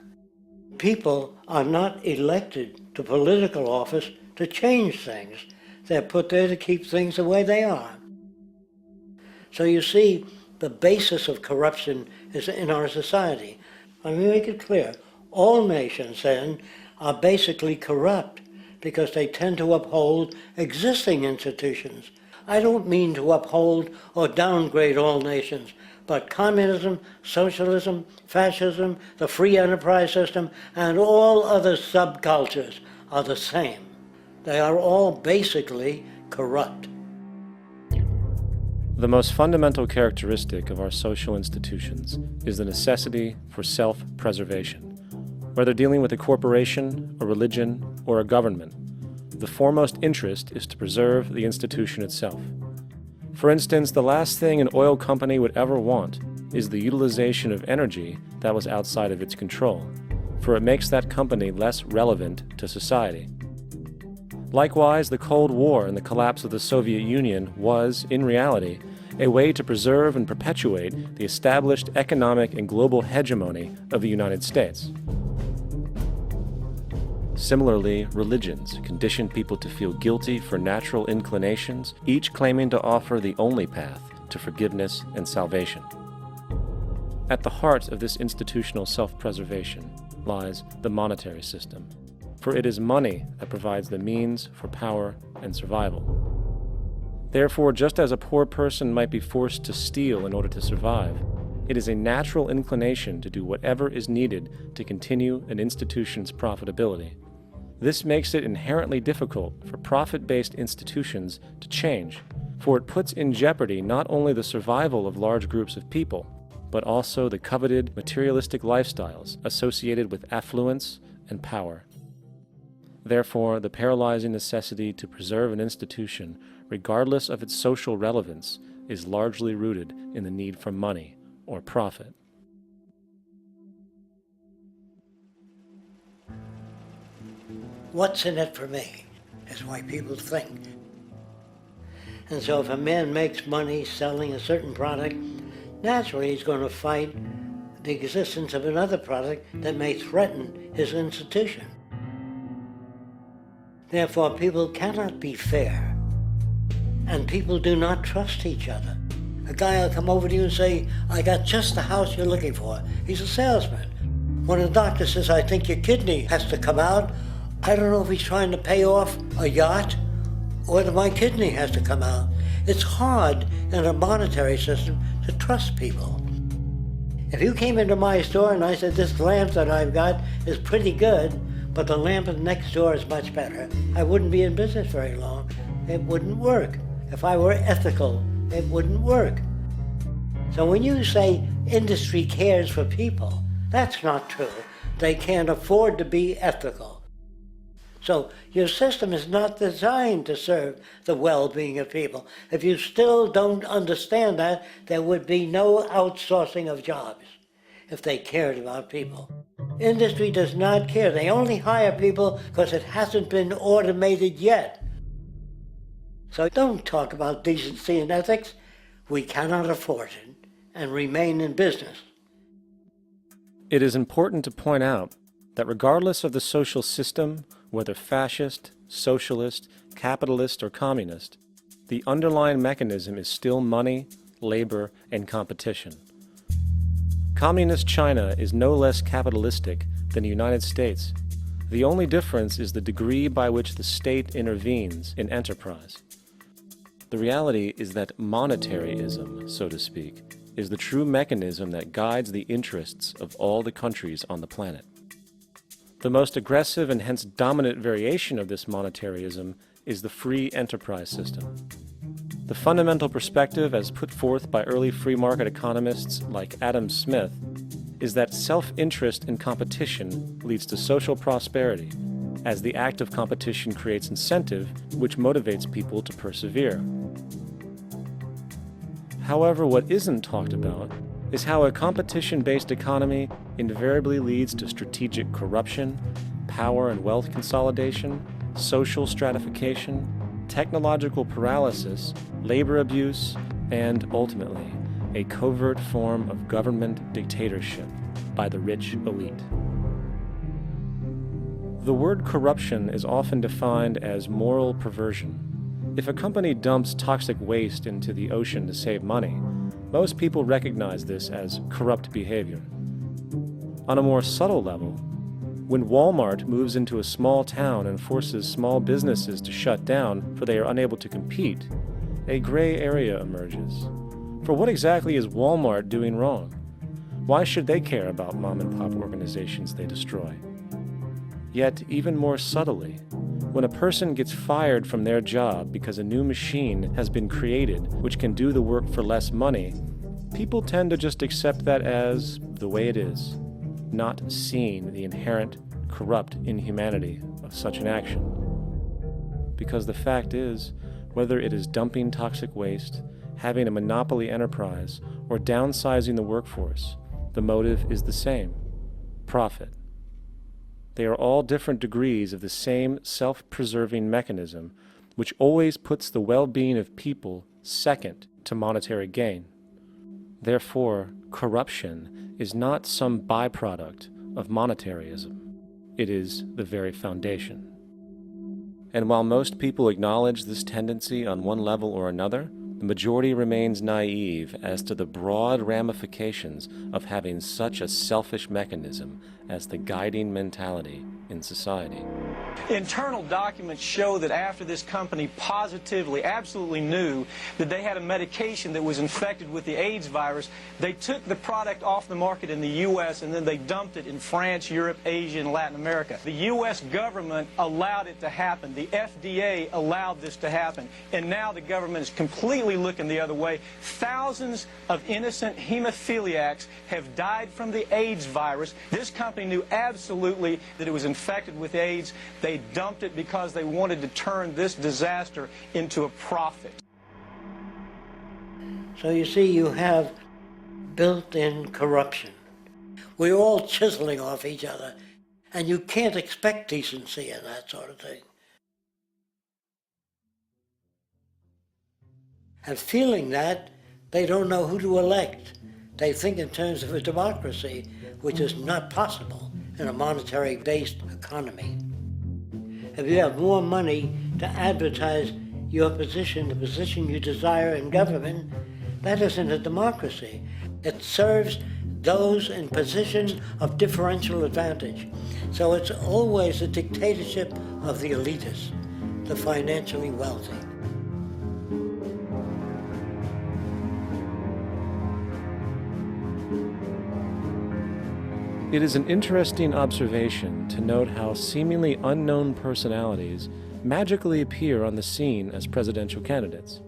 People are not elected to political office to change things. They're put there to keep things the way they are. So you see, the basis of corruption is in our society. Let me make it clear. All nations, then, are basically corrupt because they tend to uphold existing institutions. I don't mean to uphold or downgrade all nations, but communism, socialism, fascism, the free enterprise system, and all other subcultures are the same. They are all basically corrupt. The most fundamental characteristic of our social institutions is the necessity for self-preservation. Whether dealing with a corporation, a religion, or a government, the foremost interest is to preserve the institution itself. For instance, the last thing an oil company would ever want is the utilization of energy that was outside of its control, for it makes that company less relevant to society. Likewise, the Cold War and the collapse of the Soviet Union was, in reality, a way to preserve and perpetuate the established economic and global hegemony of the United States. Similarly, religions condition people to feel guilty for natural inclinations, each claiming to offer the only path to forgiveness and salvation. At the heart of this institutional self-preservation lies the monetary system, for it is money that provides the means for power and survival. Therefore, just as a poor person might be forced to steal in order to survive, it is a natural inclination to do whatever is needed to continue an institution's profitability. This makes it inherently difficult for profit-based institutions to change, for it puts in jeopardy not only the survival of large groups of people, but also the coveted materialistic lifestyles associated with affluence and power. Therefore, the paralyzing necessity to preserve an institution, regardless of its social relevance, is largely rooted in the need for money or profit. What's in it for me is why people think. And so if a man makes money selling a certain product, naturally he's going to fight the existence of another product that may threaten his institution. Therefore, people cannot be fair, and people do not trust each other. A guy will come over to you and say, I got just the house you're looking for. He's a salesman. When a doctor says, I think your kidney has to come out, I don't know if he's trying to pay off a yacht or that my kidney has to come out. It's hard in a monetary system to trust people. If you came into my store and I said, this lamp that I've got is pretty good, but the lamp next door is much better, I wouldn't be in business very long. It wouldn't work. If I were ethical, it wouldn't work. So when you say industry cares for people, that's not true. They can't afford to be ethical. So your system is not designed to serve the well-being of people. If you still don't understand that, there would be no outsourcing of jobs if they cared about people. Industry does not care. They only hire people because it hasn't been automated yet. So don't talk about decency and ethics. We cannot afford it and remain in business. It is important to point out that regardless of the social system, whether fascist, socialist, capitalist, or communist, the underlying mechanism is still money, labor, and competition. Communist China is no less capitalistic than the United States, The only difference is the degree by which the state intervenes in enterprise. The reality is that monetaryism, so to speak, is the true mechanism that guides the interests of all the countries on the planet. The most aggressive and hence dominant variation of this monetaryism is the free enterprise system. The fundamental perspective, as put forth by early free market economists like Adam Smith, is that self-interest in competition leads to social prosperity, as the act of competition creates incentive, which motivates people to persevere. However, what isn't talked about is how a competition-based economy invariably leads to strategic corruption, power and wealth consolidation, social stratification, technological paralysis, labor abuse, and ultimately, a covert form of government dictatorship by the rich elite. The word corruption is often defined as moral perversion. If a company dumps toxic waste into the ocean to save money, most people recognize this as corrupt behavior. On a more subtle level, when Walmart moves into a small town and forces small businesses to shut down for they are unable to compete, a gray area emerges. For what exactly is Walmart doing wrong? Why should they care about mom-and-pop organizations they destroy? Yet, even more subtly, when a person gets fired from their job because a new machine has been created which can do the work for less money, people tend to just accept that as the way it is, not seeing the inherent corrupt inhumanity of such an action. Because the fact is, whether it is dumping toxic waste, having a monopoly enterprise, or downsizing the workforce, the motive is the same: profit. They are all different degrees of the same self-preserving mechanism, which always puts the well-being of people second to monetary gain. Therefore, corruption is not some byproduct of monetaryism. It is the very foundation. And while most people acknowledge this tendency on one level or another, the majority remains naive as to the broad ramifications of having such a selfish mechanism as the guiding mentality in society. Internal documents show that after this company positively, absolutely knew that they had a medication that was infected with the AIDS virus, they took the product off the market in the U.S. and then they dumped it in France, Europe, Asia, and Latin America. The U.S. government allowed it to happen. The FDA allowed this to happen. And now the government is completely looking the other way. Thousands of innocent hemophiliacs have died from the AIDS virus. This company knew absolutely that it was infected with AIDS. They dumped it because they wanted to turn this disaster into a profit. So you see, you have built-in corruption. We're all chiseling off each other, and you can't expect decency in that sort of thing. And feeling that, they don't know who to elect. They think in terms of a democracy, which is not possible in a monetary-based economy. If you have more money to advertise your position, the position you desire in government, that isn't a democracy. It serves those in positions of differential advantage. So it's always a dictatorship of the elitists, the financially wealthy. It is an interesting observation to note how seemingly unknown personalities magically appear on the scene as presidential candidates.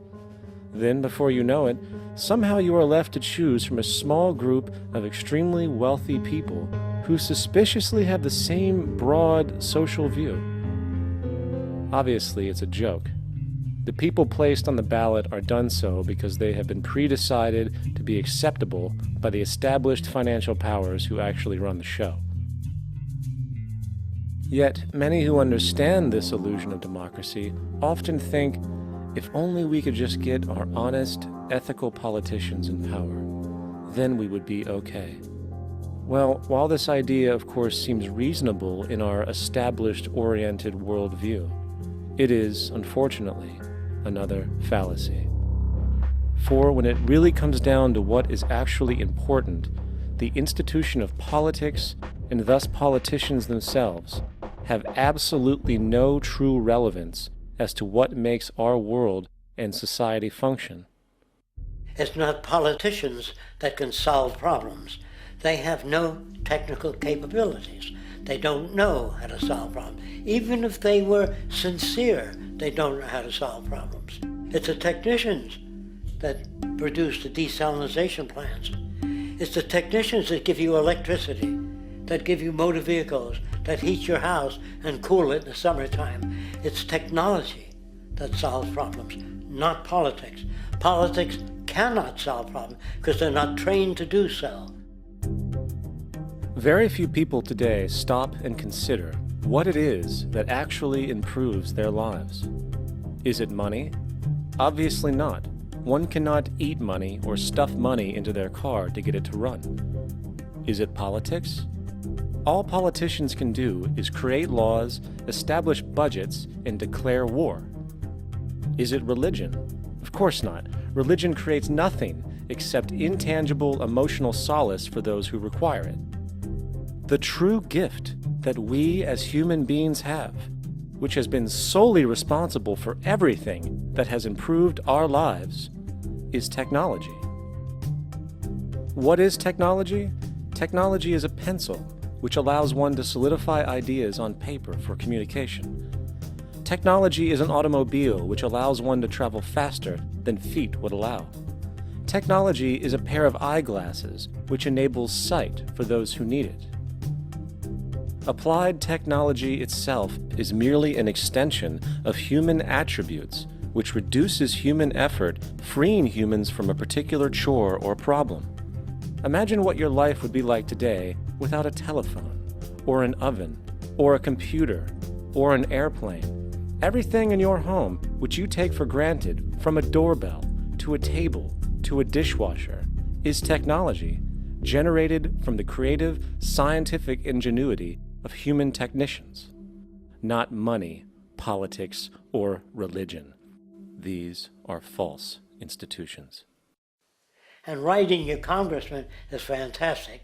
Then, before you know it, somehow you are left to choose from a small group of extremely wealthy people who suspiciously have the same broad social view. Obviously, it's a joke. The people placed on the ballot are done so because they have been pre-decided to be acceptable by the established financial powers who actually run the show. Yet, many who understand this illusion of democracy often think, if only we could just get our honest, ethical politicians in power, then we would be okay. Well, while this idea, of course, seems reasonable in our established-oriented worldview, it is, unfortunately, another fallacy. For when it really comes down to what is actually important, the institution of politics, and thus politicians themselves, have absolutely no true relevance as to what makes our world and society function. It's not politicians that can solve problems. They have no technical capabilities. They don't know how to solve problems. Even if they were sincere, they don't know how to solve problems. It's the technicians that produce the desalination plants. It's the technicians that give you electricity, that give you motor vehicles, that heat your house and cool it in the summertime. It's technology that solves problems, not politics. Politics cannot solve problems because they're not trained to do so. Very few people today stop and consider what it is that actually improves their lives. Is it money? Obviously not. One cannot eat money or stuff money into their car to get it to run. Is it politics? All politicians can do is create laws, establish budgets, and declare war. Is it religion? Of course not. Religion creates nothing except intangible emotional solace for those who require it. The true gift that we as human beings have, which has been solely responsible for everything that has improved our lives, is technology. What is technology? Technology is a pencil which allows one to solidify ideas on paper for communication. Technology is an automobile which allows one to travel faster than feet would allow. Technology is a pair of eyeglasses which enables sight for those who need it. Applied technology itself is merely an extension of human attributes which reduces human effort, freeing humans from a particular chore or problem. Imagine what your life would be like today without a telephone, or an oven, or a computer, or an airplane. Everything in your home, which you take for granted, from a doorbell, to a table, to a dishwasher, is technology generated from the creative, scientific ingenuity of human technicians, not money, politics, or religion. These are false institutions. And writing your congressman is fantastic.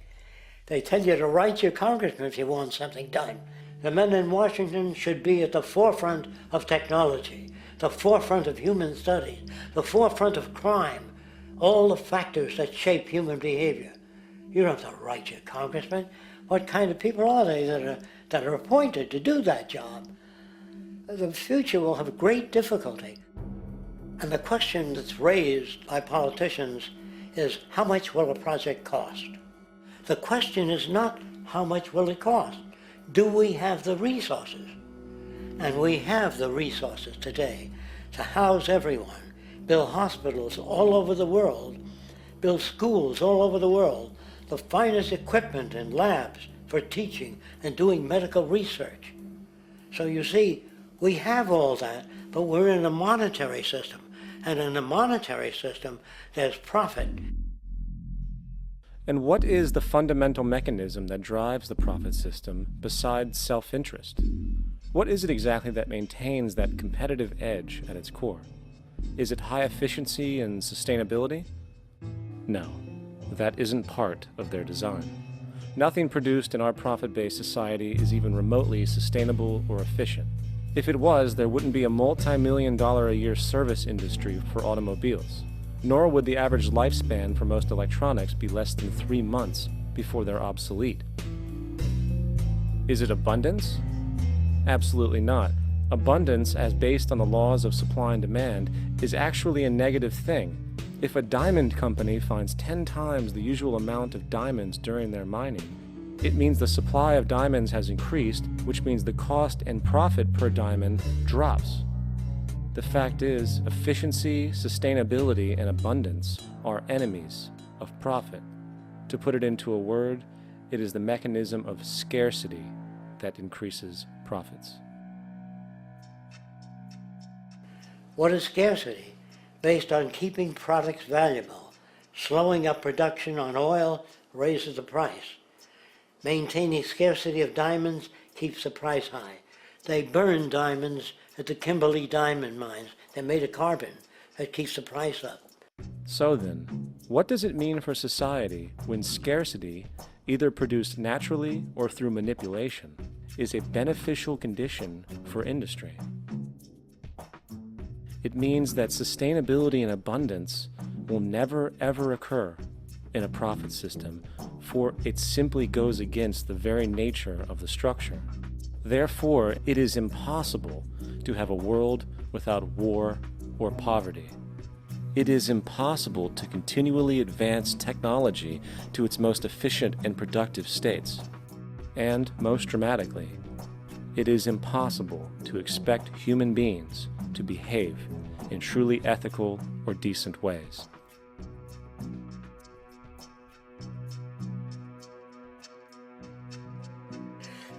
They tell you to write your congressman if you want something done. The men in Washington should be at the forefront of technology, the forefront of human studies, the forefront of crime, all the factors that shape human behavior. You don't have to write your congressman. What kind of people are they that are appointed to do that job? The future will have great difficulty. And the question that's raised by politicians is, how much will a project cost? The question is not how much will it cost. Do we have the resources? And we have the resources today to house everyone, build hospitals all over the world, build schools all over the world, the finest equipment and labs for teaching and doing medical research. So you see, we have all that, but we're in a monetary system. And in a monetary system, there's profit. And what is the fundamental mechanism that drives the profit system besides self-interest? What is it exactly that maintains that competitive edge at its core? Is it high efficiency and sustainability? No, that isn't part of their design. Nothing produced in our profit-based society is even remotely sustainable or efficient. If it was, there wouldn't be a multi-million-dollar-a-year service industry for automobiles, nor would the average lifespan for most electronics be less than 3 months before they're obsolete. Is it abundance? Absolutely not. Abundance, as based on the laws of supply and demand, is actually a negative thing. If a diamond company finds 10 times the usual amount of diamonds during their mining, it means the supply of diamonds has increased, which means the cost and profit per diamond drops. The fact is, efficiency, sustainability, and abundance are enemies of profit. To put it into a word, it is the mechanism of scarcity that increases profits. What is scarcity? Based on keeping products valuable. Slowing up production on oil raises the price. Maintaining scarcity of diamonds keeps the price high. They burn diamonds at the Kimberley diamond mines. They're made of carbon. That keeps the price up. So then, what does it mean for society when scarcity, either produced naturally or through manipulation, is a beneficial condition for industry. It means that sustainability and abundance will never ever occur in a profit system, for it simply goes against the very nature of the structure. Therefore, it is impossible to have a world without war or poverty. It is impossible to continually advance technology to its most efficient and productive states. And, most dramatically, it is impossible to expect human beings to behave in truly ethical or decent ways.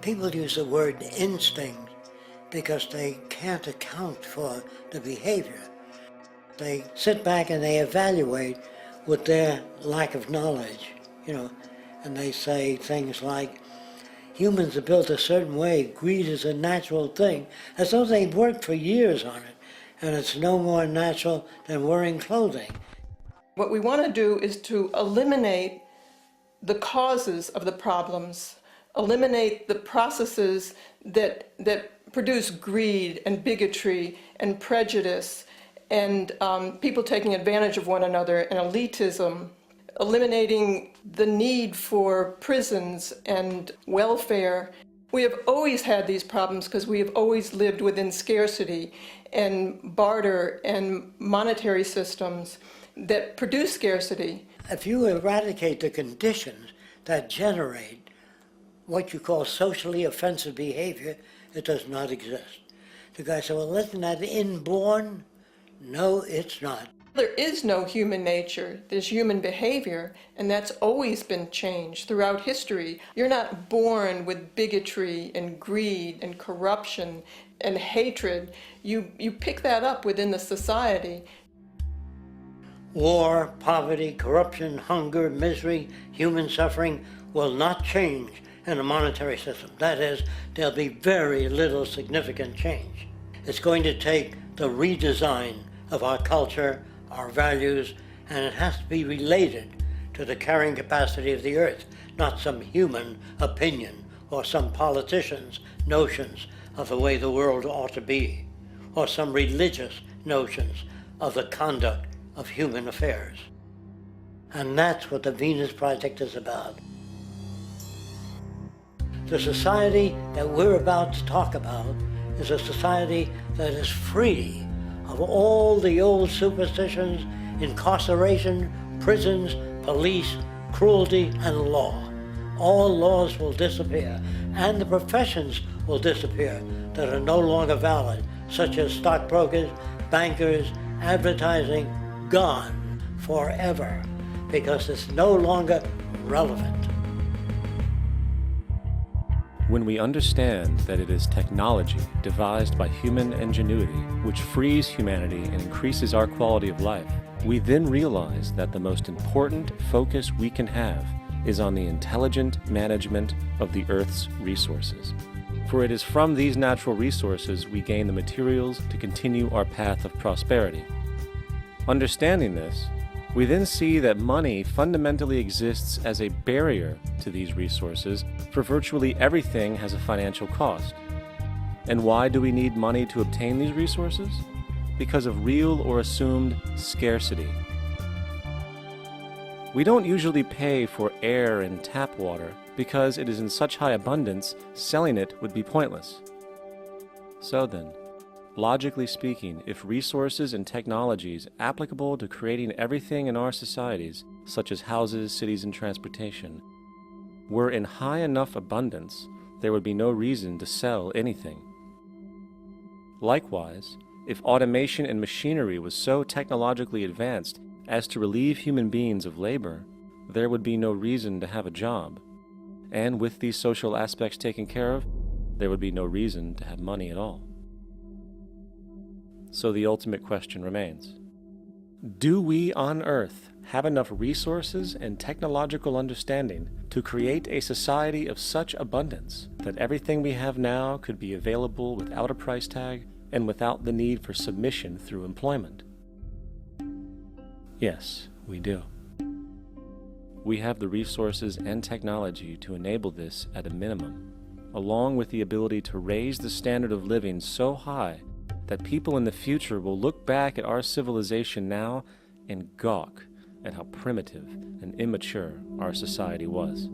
People use the word instinct because they can't account for the behavior. They sit back and they evaluate with their lack of knowledge, and they say things like, humans are built a certain way, greed is a natural thing, as though they've worked for years on it, and it's no more natural than wearing clothing. What we want to do is to eliminate the causes of the problems, eliminate the processes that produce greed and bigotry and prejudice and people taking advantage of one another and elitism, eliminating the need for prisons and welfare. We have always had these problems because we have always lived within scarcity and barter and monetary systems that produce scarcity. If you eradicate the conditions that generate what you call socially offensive behavior, it does not exist. The guy said, well, isn't that inborn? No, it's not. There is no human nature, there's human behavior, and that's always been changed throughout history. You're not born with bigotry and greed and corruption and hatred. You pick that up within the society. War, poverty, corruption, hunger, misery, human suffering will not change in a monetary system. That is, there'll be very little significant change. It's going to take the redesign of our culture, our values, and it has to be related to the carrying capacity of the earth, not some human opinion or some politician's notions of the way the world ought to be, or some religious notions of the conduct of human affairs. And that's what the Venus Project is about. The society that we're about to talk about is a society that is free of all the old superstitions, incarceration, prisons, police, cruelty, and law. All laws will disappear, and the professions will disappear that are no longer valid, such as stockbrokers, bankers, advertising, gone forever, because it's no longer relevant. When we understand that it is technology devised by human ingenuity which frees humanity and increases our quality of life, we then realize that the most important focus we can have is on the intelligent management of the Earth's resources. For it is from these natural resources we gain the materials to continue our path of prosperity. Understanding this, we then see that money fundamentally exists as a barrier to these resources, for virtually everything has a financial cost. And why do we need money to obtain these resources? Because of real or assumed scarcity. We don't usually pay for air and tap water because it is in such high abundance, selling it would be pointless. So then, logically speaking, if resources and technologies applicable to creating everything in our societies, such as houses, cities, and transportation, were in high enough abundance, there would be no reason to sell anything. Likewise, if automation and machinery was so technologically advanced as to relieve human beings of labor, there would be no reason to have a job. And with these social aspects taken care of, there would be no reason to have money at all. So the ultimate question remains: do we on Earth have enough resources and technological understanding to create a society of such abundance that everything we have now could be available without a price tag and without the need for submission through employment? Yes, we do. We have the resources and technology to enable this at a minimum, along with the ability to raise the standard of living so high that people in the future will look back at our civilization now and gawk at how primitive and immature our society was.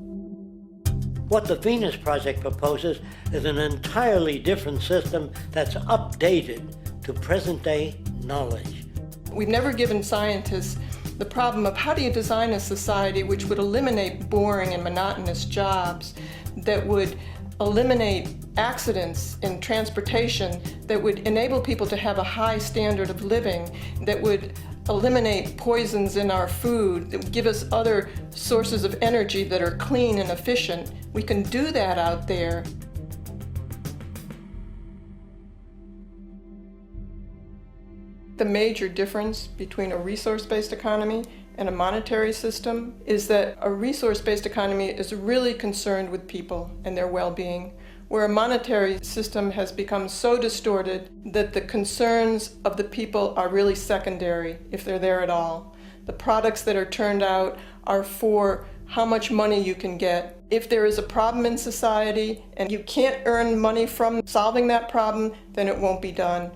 What the Venus Project proposes is an entirely different system that's updated to present-day knowledge. We've never given scientists the problem of how do you design a society which would eliminate boring and monotonous jobs, that would eliminate accidents in transportation, that would enable people to have a high standard of living, that would eliminate poisons in our food, that would give us other sources of energy that are clean and efficient. We can do that out there. The major difference between a resource-based economy and a monetary system is that a resource-based economy is really concerned with people and their well-being, where a monetary system has become so distorted that the concerns of the people are really secondary, if they're there at all. The products that are turned out are for how much money you can get. If there is a problem in society and you can't earn money from solving that problem, then it won't be done.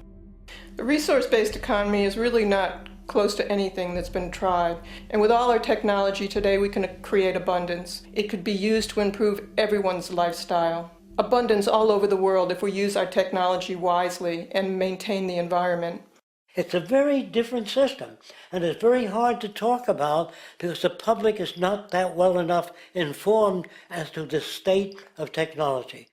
The resource-based economy is really not close to anything that's been tried. And with all our technology today, we can create abundance. It could be used to improve everyone's lifestyle. Abundance all over the world if we use our technology wisely and maintain the environment. It's a very different system, and it's very hard to talk about because the public is not that well enough informed as to the state of technology.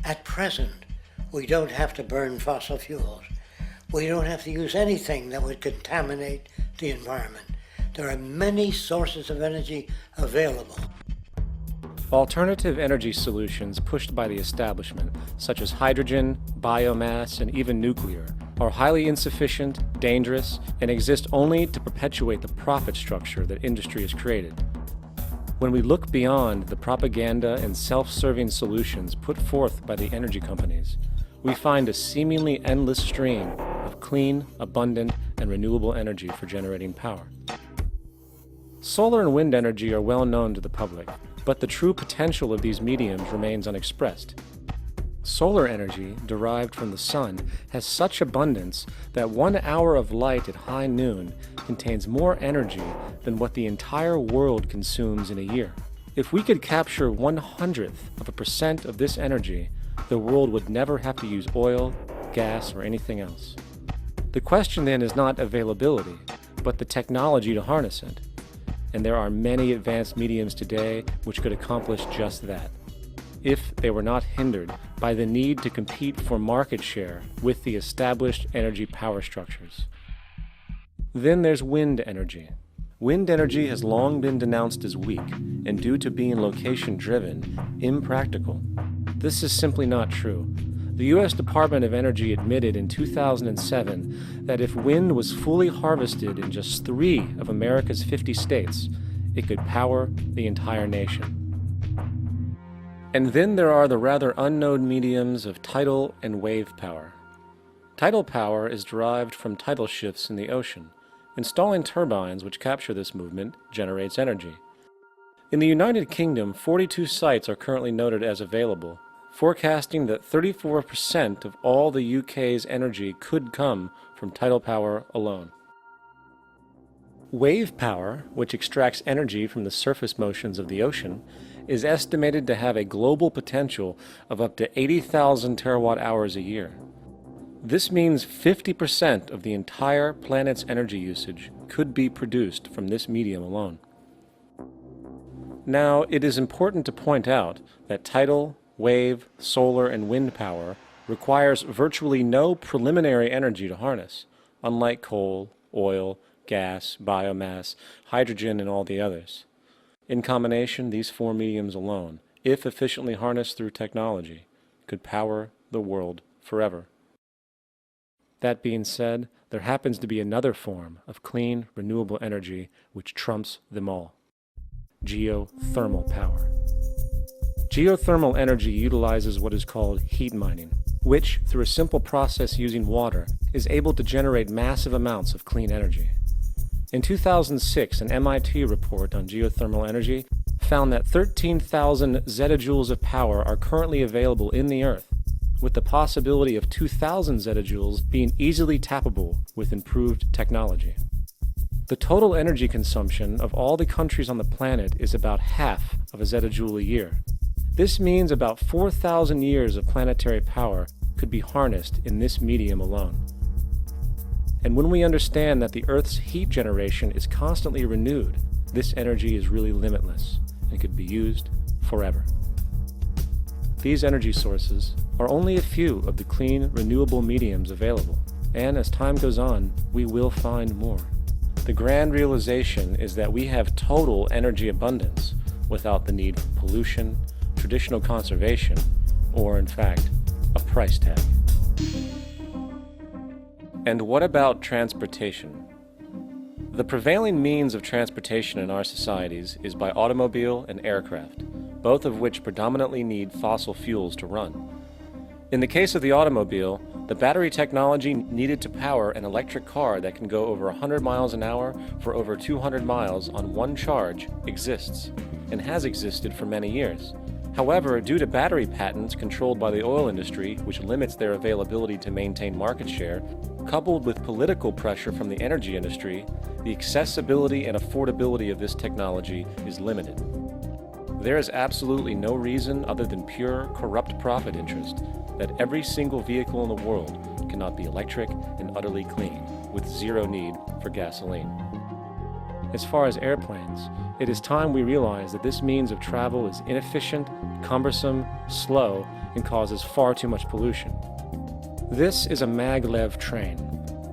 At present, we don't have to burn fossil fuels. We don't have to use anything that would contaminate the environment. There are many sources of energy available. Alternative energy solutions pushed by the establishment, such as hydrogen, biomass, and even nuclear, are highly insufficient, dangerous, and exist only to perpetuate the profit structure that industry has created. When we look beyond the propaganda and self-serving solutions put forth by the energy companies, we find a seemingly endless stream of clean, abundant, and renewable energy for generating power. Solar and wind energy are well known to the public, but the true potential of these mediums remains unexpressed. Solar energy, derived from the sun, has such abundance that 1 hour of light at high noon contains more energy than what the entire world consumes in a year. If we could capture 0.01% of this energy, the world would never have to use oil, gas, or anything else. The question then is not availability, but the technology to harness it. And there are many advanced mediums today which could accomplish just that, if they were not hindered by the need to compete for market share with the established energy power structures. Then there's wind energy. Wind energy has long been denounced as weak, and due to being location-driven, impractical. This is simply not true. The U.S. Department of Energy admitted in 2007 that if wind was fully harvested in just 3 of America's 50 states, it could power the entire nation. And then there are the rather unknown mediums of tidal and wave power. Tidal power is derived from tidal shifts in the ocean. Installing turbines which capture this movement generates energy. In the United Kingdom, 42 sites are currently noted as available, forecasting that 34% of all the UK's energy could come from tidal power alone. Wave power, which extracts energy from the surface motions of the ocean, is estimated to have a global potential of up to 80,000 terawatt-hours a year. This means 50% of the entire planet's energy usage could be produced from this medium alone. Now, it is important to point out that tidal, wave, solar, and wind power requires virtually no preliminary energy to harness, unlike coal, oil, gas, biomass, hydrogen, and all the others. In combination, these 4 mediums alone, if efficiently harnessed through technology, could power the world forever. That being said, there happens to be another form of clean, renewable energy which trumps them all: geothermal power. Geothermal energy utilizes what is called heat mining, which, through a simple process using water, is able to generate massive amounts of clean energy. In 2006, an MIT report on geothermal energy found that 13,000 zettajoules of power are currently available in the Earth, with the possibility of 2,000 zettajoules being easily tappable with improved technology. The total energy consumption of all the countries on the planet is about half of a zettajoule a year. This means about 4,000 years of planetary power could be harnessed in this medium alone. And when we understand that the Earth's heat generation is constantly renewed, this energy is really limitless and could be used forever. These energy sources are only a few of the clean, renewable mediums available, and as time goes on, we will find more. The grand realization is that we have total energy abundance without the need for pollution, traditional conservation, or in fact, a price tag. And what about transportation? The prevailing means of transportation in our societies is by automobile and aircraft, both of which predominantly need fossil fuels to run. In the case of the automobile, the battery technology needed to power an electric car that can go over 100 miles an hour for over 200 miles on one charge exists, and has existed for many years. However, due to battery patents controlled by the oil industry, which limits their availability to maintain market share, coupled with political pressure from the energy industry, the accessibility and affordability of this technology is limited. There is absolutely no reason other than pure, corrupt profit interest that every single vehicle in the world cannot be electric and utterly clean, with zero need for gasoline. As far as airplanes, it is time we realize that this means of travel is inefficient, cumbersome, slow, and causes far too much pollution. This is a maglev train.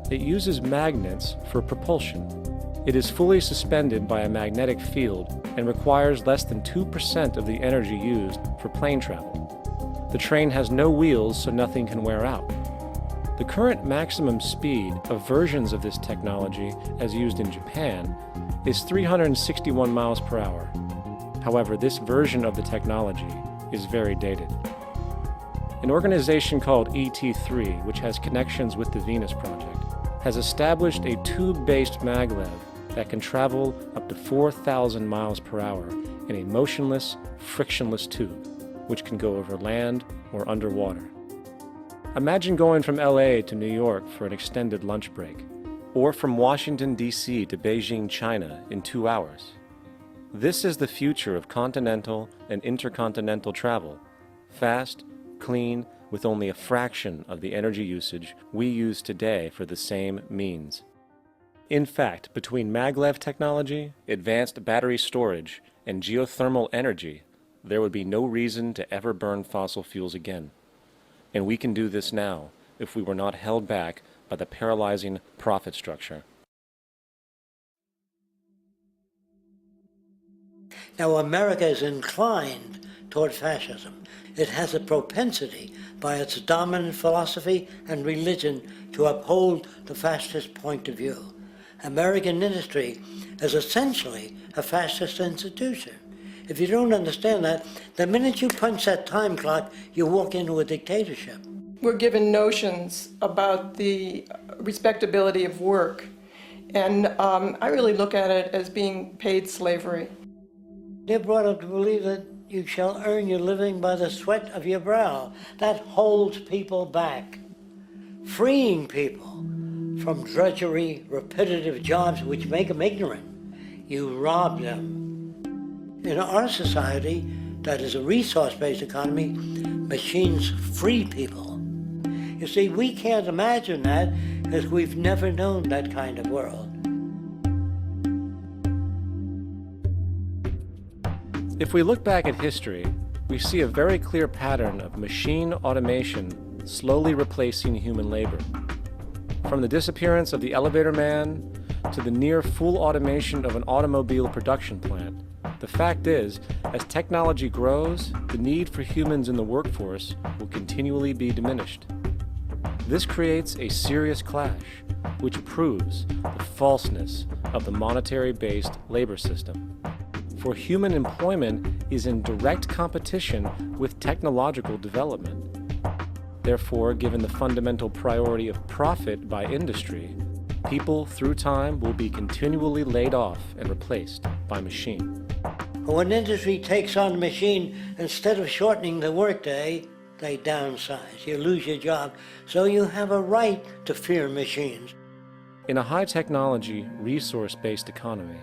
It uses magnets for propulsion. It is fully suspended by a magnetic field and requires less than 2% of the energy used for plane travel. The train has no wheels, so nothing can wear out. The current maximum speed of versions of this technology, as used in Japan, is 361 miles per hour. However, this version of the technology is very dated. An organization called ET3, which has connections with the Venus Project, has established a tube-based maglev that can travel up to 4,000 miles per hour in a motionless, frictionless tube, which can go over land or underwater. Imagine going from LA to New York for an extended lunch break, or from Washington, D.C. to Beijing, China in 2 hours. This is the future of continental and intercontinental travel, fast, clean, with only a fraction of the energy usage we use today for the same means. In fact, between maglev technology, advanced battery storage, and geothermal energy, there would be no reason to ever burn fossil fuels again. And we can do this now if we were not held back by the paralyzing profit structure. Now, America is inclined toward fascism. It has a propensity by its dominant philosophy and religion to uphold the fascist point of view. American industry is essentially a fascist institution. If you don't understand that, the minute you punch that time clock, you walk into a dictatorship. We're given notions about the respectability of work, and I really look at it as being paid slavery. They're brought up to believe that you shall earn your living by the sweat of your brow. That holds people back, freeing people from drudgery, repetitive jobs which make them ignorant. You rob them. In our society, that is a resource-based economy, machines free people. You see, we can't imagine that because we've never known that kind of world. If we look back at history, we see a very clear pattern of machine automation slowly replacing human labor. From the disappearance of the elevator man to the near full automation of an automobile production plant, the fact is, as technology grows, the need for humans in the workforce will continually be diminished. This creates a serious clash, which proves the falseness of the monetary-based labor system. For human employment is in direct competition with technological development. Therefore, given the fundamental priority of profit by industry, People, through time, will be continually laid off and replaced by machine. When industry takes on a machine, instead of shortening the workday, they downsize. You lose your job. So you have a right to fear machines. In a high-technology, resource-based economy,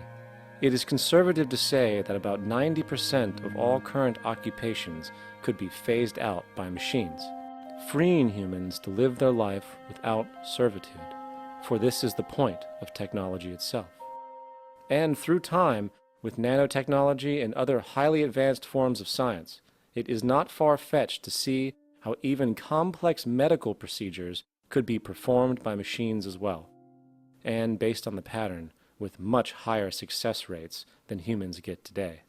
it is conservative to say that about 90% of all current occupations could be phased out by machines, freeing humans to live their life without servitude, for this is the point of technology itself. And through time, with nanotechnology and other highly advanced forms of science, it is not far-fetched to see how even complex medical procedures could be performed by machines as well, and based on the pattern, with much higher success rates than humans get today.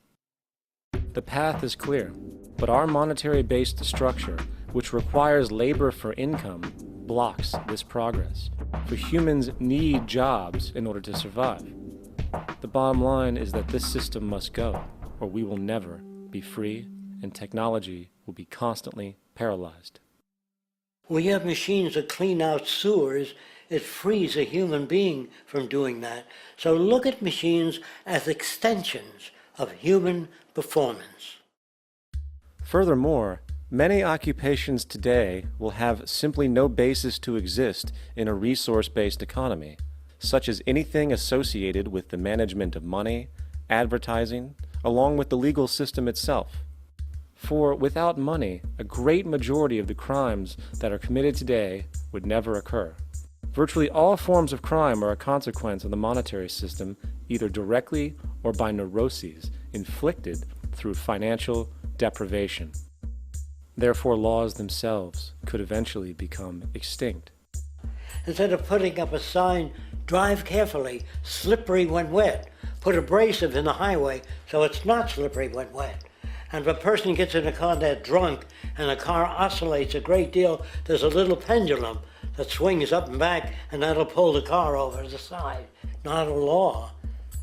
The path is clear, but our monetary-based structure, which requires labor for income, blocks this progress, for humans need jobs in order to survive. The bottom line is that this system must go, or we will never be free, and technology will be constantly paralyzed. We have machines that clean out sewers. It frees a human being from doing that. So look at machines as extensions of human performance. Furthermore, many occupations today will have simply no basis to exist in a resource-based economy, such as anything associated with the management of money, advertising, along with the legal system itself. For without money, a great majority of the crimes that are committed today would never occur. Virtually all forms of crime are a consequence of the monetary system, either directly or by neuroses inflicted through financial deprivation. Therefore, laws themselves could eventually become extinct. Instead of putting up a sign, drive carefully, slippery when wet, put abrasive in the highway so it's not slippery when wet. And if a person gets in a car that's drunk and the car oscillates a great deal, there's a little pendulum that swings up and back, and that'll pull the car over to the side. Not a law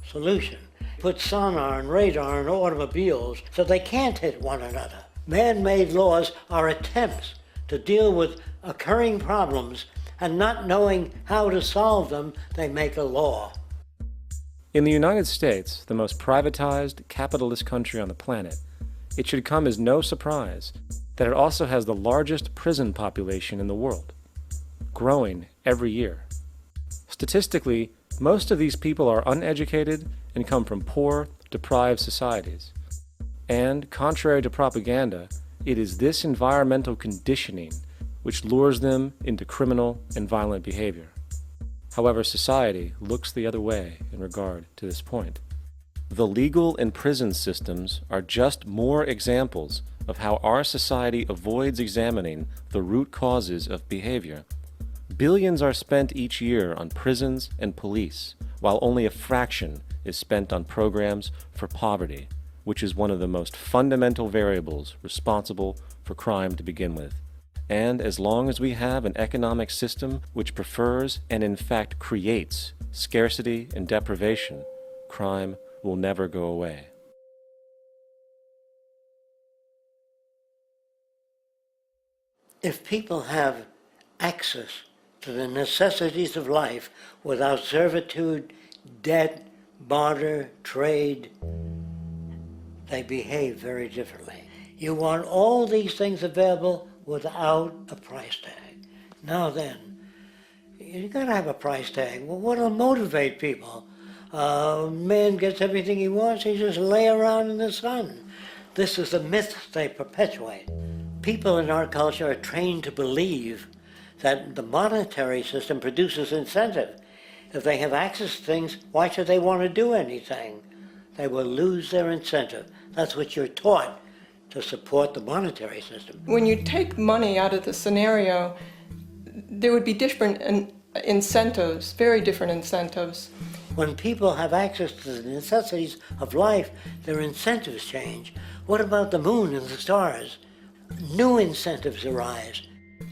solution. Put sonar and radar in automobiles so they can't hit one another. Man-made laws are attempts to deal with occurring problems, and not knowing how to solve them, they make a law. In the United States, the most privatized, capitalist country on the planet, it should come as no surprise that it also has the largest prison population in the world, growing every year. Statistically, most of these people are uneducated and come from poor, deprived societies. And, contrary to propaganda, it is this environmental conditioning which lures them into criminal and violent behavior. However, society looks the other way in regard to this point. The legal and prison systems are just more examples of how our society avoids examining the root causes of behavior. Billions are spent each year on prisons and police, while only a fraction is spent on programs for poverty, which is one of the most fundamental variables responsible for crime to begin with. And as long as we have an economic system which prefers and in fact creates scarcity and deprivation, crime will never go away. If people have access to the necessities of life without servitude, debt, barter, trade, they behave very differently. You want all these things available without a price tag. Now then, you gotta have a price tag. Well, what'll motivate people? Man gets everything he wants, he just lay around in the sun. This is the myth they perpetuate. People in our culture are trained to believe that the monetary system produces incentive. If they have access to things, why should they want to do anything? They will lose their incentive. That's what you're taught to support the monetary system. When you take money out of the scenario, there would be different incentives, very different incentives. When people have access to the necessities of life, their incentives change. What about the moon and the stars? New incentives arise.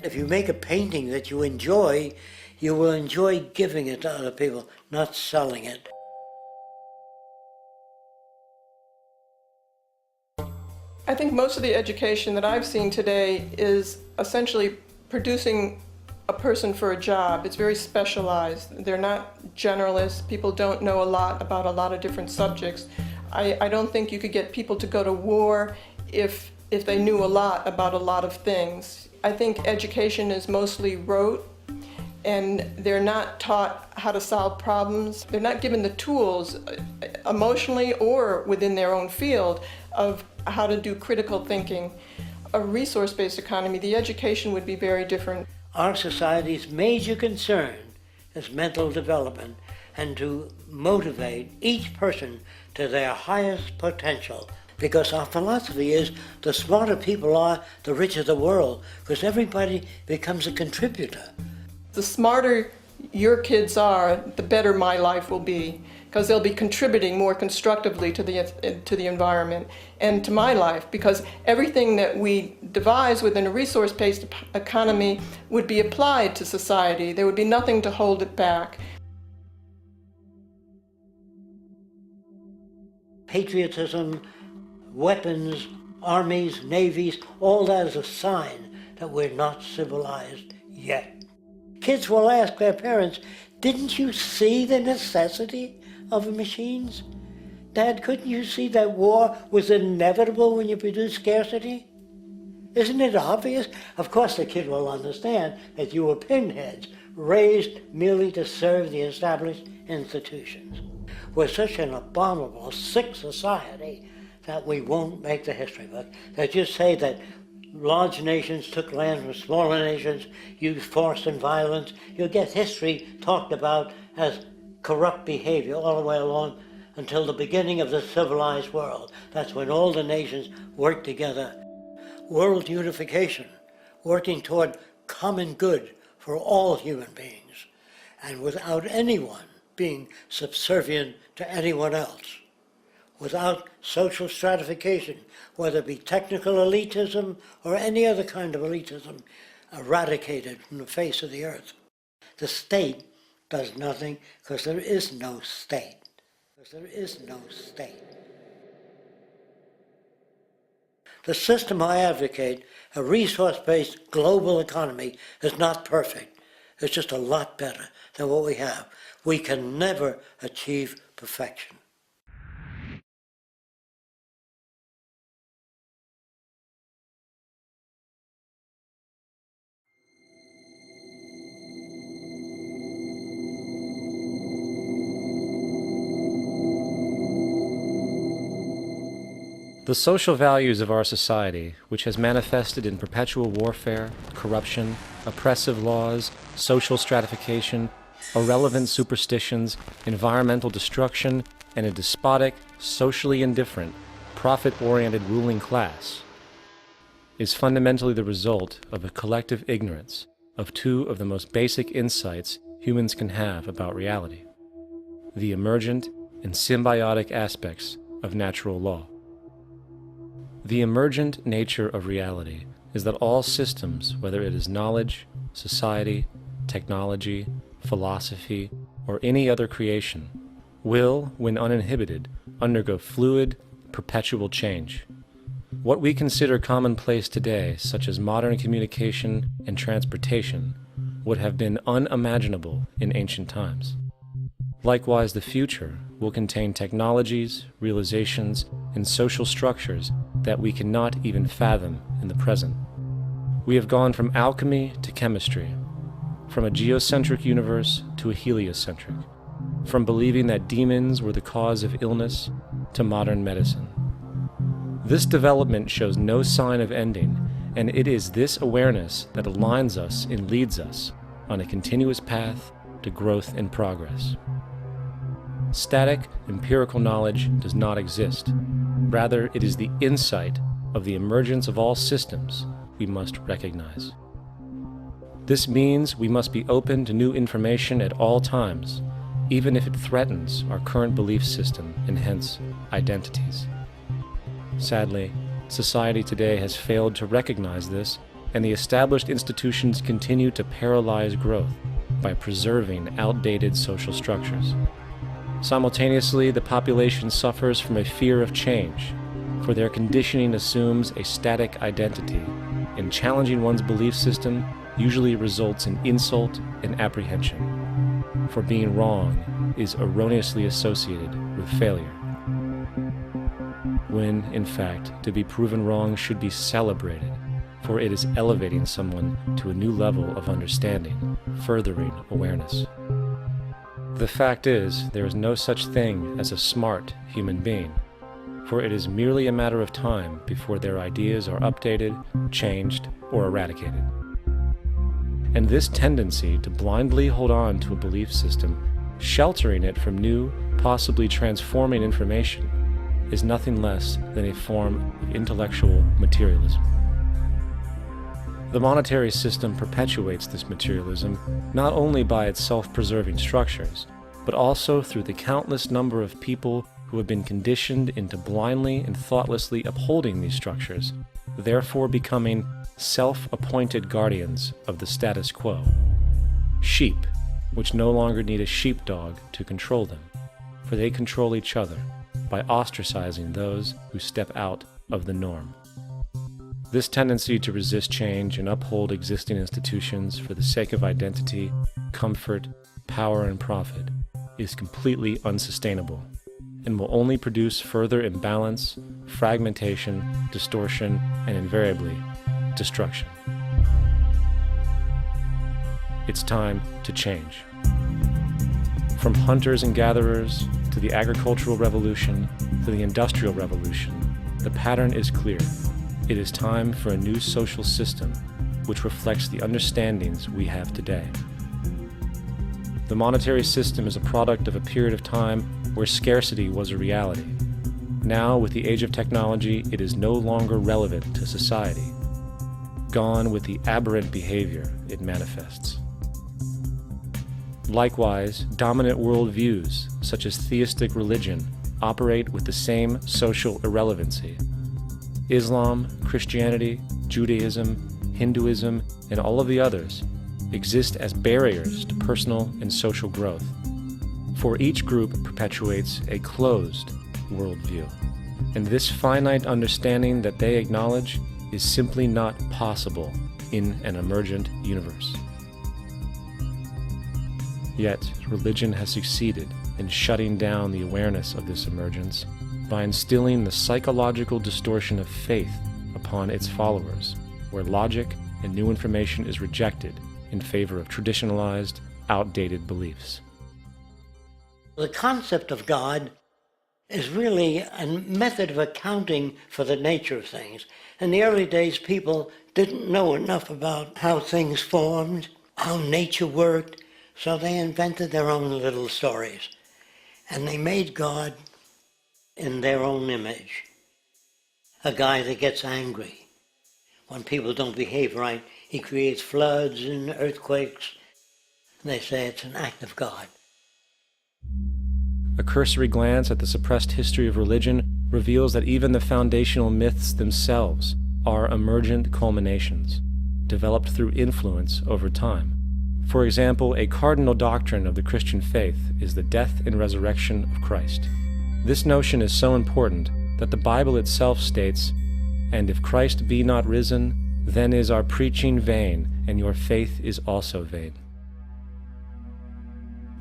If you make a painting that you enjoy, you will enjoy giving it to other people, not selling it. I think most of the education that I've seen today is essentially producing a person for a job. It's very specialized. They're not generalists. People don't know a lot about a lot of different subjects. I don't think you could get people to go to war if they knew a lot about a lot of things. I think education is mostly rote, and they're not taught how to solve problems. They're not given the tools emotionally or within their own field of how to do critical thinking. A resource-based economy, the education would be very different. Our society's major concern is mental development and to motivate each person to their highest potential. Because our philosophy is the smarter people are, the richer the world, because everybody becomes a contributor. The smarter your kids are, the better my life will be, because they'll be contributing more constructively to the environment and to my life, because everything that we devise within a resource-based economy would be applied to society. There would be nothing to hold it back. Patriotism, weapons, armies, navies, all that is a sign that we're not civilized yet. Kids will ask their parents, didn't you see the necessity of the machines? Dad, couldn't you see that war was inevitable when you produce scarcity? Isn't it obvious? Of course the kid will understand that you were pinheads, raised merely to serve the established institutions. We're such an abominable, sick society that we won't make the history book. They just say that large nations took land from smaller nations, used force and violence. You'll get history talked about as corrupt behavior all the way along until the beginning of the civilized world. That's when all the nations work together. World unification, working toward common good for all human beings, and without anyone being subservient to anyone else, without social stratification, whether it be technical elitism or any other kind of elitism, eradicated from the face of the earth. The state does nothing because there is no state. There is no state. The system I advocate, a resource-based global economy, is not perfect. It's just a lot better than what we have. We can never achieve perfection. The social values of our society, which has manifested in perpetual warfare, corruption, oppressive laws, social stratification, irrelevant superstitions, environmental destruction, and a despotic, socially indifferent, profit-oriented ruling class, is fundamentally the result of a collective ignorance of two of the most basic insights humans can have about reality: the emergent and symbiotic aspects of natural law. The emergent nature of reality is that all systems, whether it is knowledge, society, technology, philosophy, or any other creation, will, when uninhibited, undergo fluid, perpetual change. What we consider commonplace today, such as modern communication and transportation, would have been unimaginable in ancient times. Likewise, the future will contain technologies, realizations, and social structures that we cannot even fathom in the present. We have gone from alchemy to chemistry, from a geocentric universe to a heliocentric, from believing that demons were the cause of illness to modern medicine. This development shows no sign of ending, and it is this awareness that aligns us and leads us on a continuous path to growth and progress. Static, empirical knowledge does not exist. Rather, it is the insight of the emergence of all systems we must recognize. This means we must be open to new information at all times, even if it threatens our current belief system and hence identities. Sadly, society today has failed to recognize this, and the established institutions continue to paralyze growth by preserving outdated social structures. Simultaneously, the population suffers from a fear of change, for their conditioning assumes a static identity, and challenging one's belief system usually results in insult and apprehension, for being wrong is erroneously associated with failure, when, in fact, to be proven wrong should be celebrated, for it is elevating someone to a new level of understanding, furthering awareness. The fact is, there is no such thing as a smart human being, for it is merely a matter of time before their ideas are updated, changed, or eradicated. And this tendency to blindly hold on to a belief system, sheltering it from new, possibly transforming information, is nothing less than a form of intellectual materialism. The monetary system perpetuates this materialism not only by its self-preserving structures, but also through the countless number of people who have been conditioned into blindly and thoughtlessly upholding these structures, therefore becoming self-appointed guardians of the status quo. Sheep, which no longer need a sheepdog to control them, for they control each other by ostracizing those who step out of the norm. This tendency to resist change and uphold existing institutions for the sake of identity, comfort, power, and profit is completely unsustainable and will only produce further imbalance, fragmentation, distortion, and invariably, destruction. It's time to change. From hunters and gatherers to the agricultural revolution to the industrial revolution, the pattern is clear. It is time for a new social system which reflects the understandings we have today. The monetary system is a product of a period of time where scarcity was a reality. Now, with the age of technology, it is no longer relevant to society. Gone with the aberrant behavior it manifests. Likewise, dominant worldviews, such as theistic religion, operate with the same social irrelevancy. Islam, Christianity, Judaism, Hinduism, and all of the others exist as barriers to personal and social growth, for each group perpetuates a closed worldview, and this finite understanding that they acknowledge is simply not possible in an emergent universe. Yet, religion has succeeded in shutting down the awareness of this emergence by instilling the psychological distortion of faith upon its followers, where logic and new information is rejected in favor of traditionalized, outdated beliefs. The concept of God is really a method of accounting for the nature of things. In the early days, people didn't know enough about how things formed, how nature worked, so they invented their own little stories. And they made God in their own image. A guy that gets angry when people don't behave right. He creates floods and earthquakes. They say it's an act of God. A cursory glance at the suppressed history of religion reveals that even the foundational myths themselves are emergent culminations, developed through influence over time. For example, a cardinal doctrine of the Christian faith is the death and resurrection of Christ. This notion is so important that the Bible itself states, "And if Christ be not risen, then is our preaching vain, and your faith is also vain."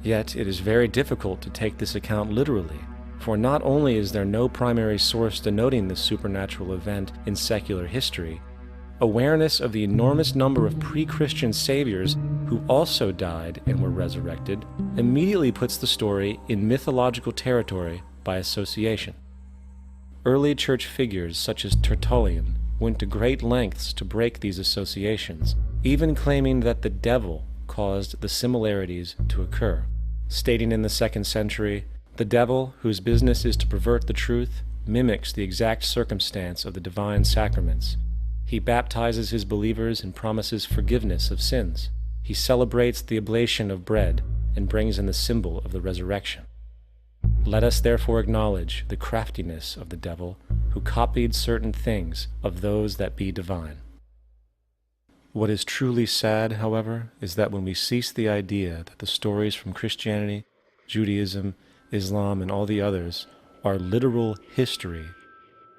Yet it is very difficult to take this account literally, for not only is there no primary source denoting this supernatural event in secular history, awareness of the enormous number of pre-Christian saviors who also died and were resurrected immediately puts the story in mythological territory by association. Early church figures such as Tertullian went to great lengths to break these associations, even claiming that the devil caused the similarities to occur, stating in the 2nd century, "The devil, whose business is to pervert the truth, mimics the exact circumstance of the divine sacraments. He baptizes his believers and promises forgiveness of sins. He celebrates the oblation of bread and brings in the symbol of the resurrection. Let us therefore acknowledge the craftiness of the devil, who copied certain things of those that be divine." What is truly sad, however, is that when we cease the idea that the stories from Christianity, Judaism, Islam, and all the others are literal history,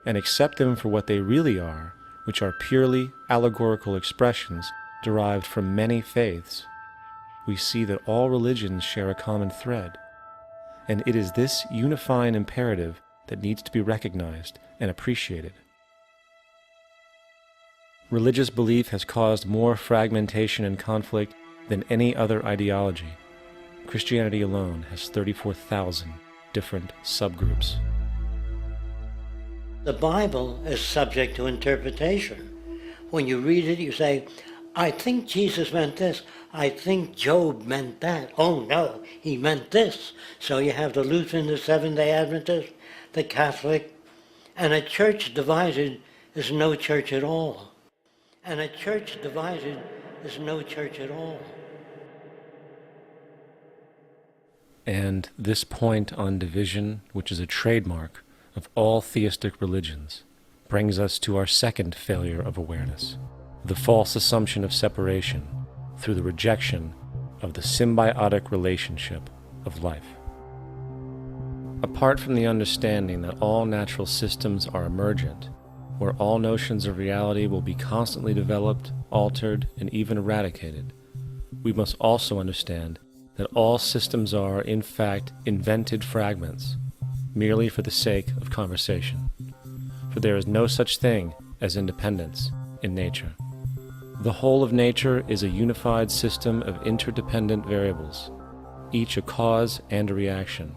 and accept them for what they really are, which are purely allegorical expressions, derived from many faiths, we see that all religions share a common thread, and it is this unifying imperative that needs to be recognized and appreciated. Religious belief has caused more fragmentation and conflict than any other ideology. Christianity alone has 34,000 different subgroups. The Bible is subject to interpretation. When you read it, you say, I think Jesus meant this. I think Job meant that. Oh no, he meant this. So you have the Lutheran, the Seventh-day Adventist, the Catholic, and a church divided is no church at all. And a church divided is no church at all. And this point on division, which is a trademark of all theistic religions, brings us to our second failure of awareness, the false assumption of separation through the rejection of the symbiotic relationship of life. Apart from the understanding that all natural systems are emergent, where all notions of reality will be constantly developed, altered, and even eradicated, we must also understand that all systems are, in fact, invented fragments, merely for the sake of conversation. For there is no such thing as independence in nature. The whole of nature is a unified system of interdependent variables, each a cause and a reaction,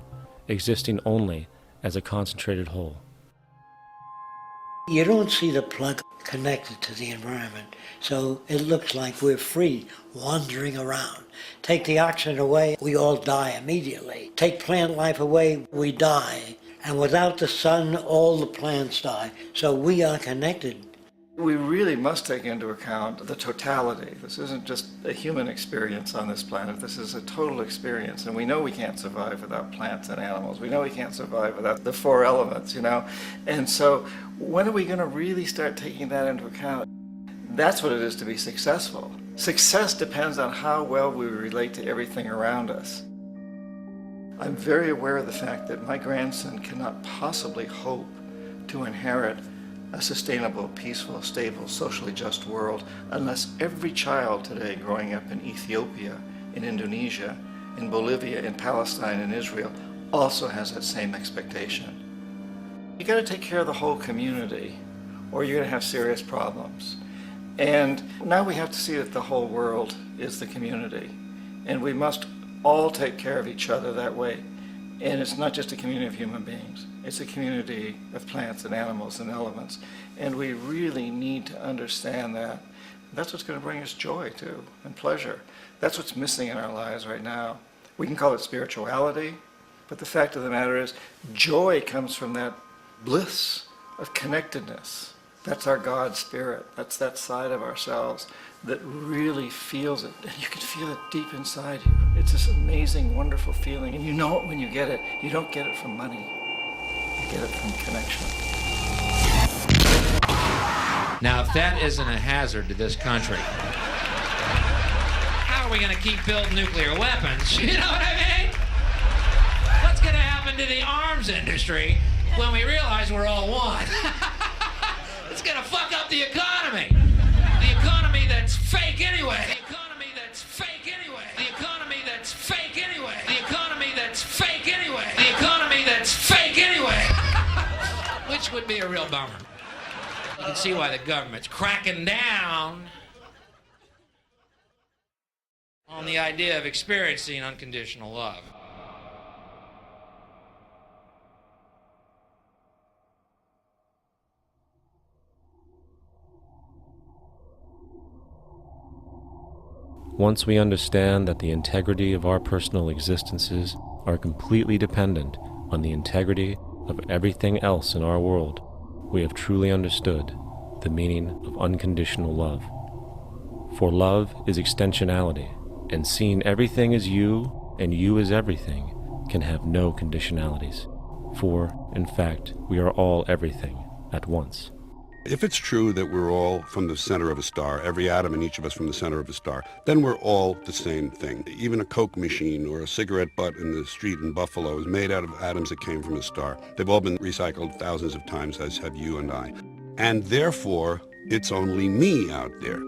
existing only as a concentrated whole. You don't see the plug connected to the environment, so it looks like we're free, wandering around. Take the oxygen away, we all die immediately. Take plant life away, we die. And without the sun, all the plants die. So we are connected. We really must take into account the totality. This isn't just a human experience on this planet. This is a total experience. And we know we can't survive without plants and animals. We know we can't survive without the four elements, you know. And so when are we going to really start taking that into account? That's what it is to be successful. Success depends on how well we relate to everything around us. I'm very aware of the fact that my grandson cannot possibly hope to inherit a sustainable, peaceful, stable, socially just world unless every child today growing up in Ethiopia, in Indonesia, in Bolivia, in Palestine, in Israel also has that same expectation. You got to take care of the whole community or you're going to have serious problems. And now we have to see that the whole world is the community. And we must all take care of each other that way. And it's not just a community of human beings. It's a community of plants and animals and elements. And we really need to understand that. That's what's going to bring us joy, too, and pleasure. That's what's missing in our lives right now. We can call it spirituality, but the fact of the matter is, joy comes from that bliss of connectedness. That's our God spirit. That's that side of ourselves that really feels it. And you can feel it deep inside you. It's this amazing, wonderful feeling. And you know it when you get it. You don't get it from money. You get it from connection. Now, if that isn't a hazard to this country, how are we going to keep building nuclear weapons? You know what I mean? What's going to happen to the arms industry when we realize we're all one? It's going to fuck up the economy. The economy that's fake anyway. The economy that's fake anyway. The economy that's fake anyway. The economy that's fake anyway. The economy that's fake anyway. Which would be a real bummer. You can see why the government's cracking down on the idea of experiencing unconditional love. Once we understand that the integrity of our personal existences are completely dependent on the integrity of everything else in our world, we have truly understood the meaning of unconditional love. For love is extensionality, and seeing everything as you and you as everything can have no conditionalities. For, in fact, we are all everything at once. If it's true that we're all from the center of a star, every atom in each of us from the center of a star, then we're all the same thing. Even a Coke machine or a cigarette butt in the street in Buffalo is made out of atoms that came from a star. They've all been recycled thousands of times, as have you and I. And therefore, it's only me out there.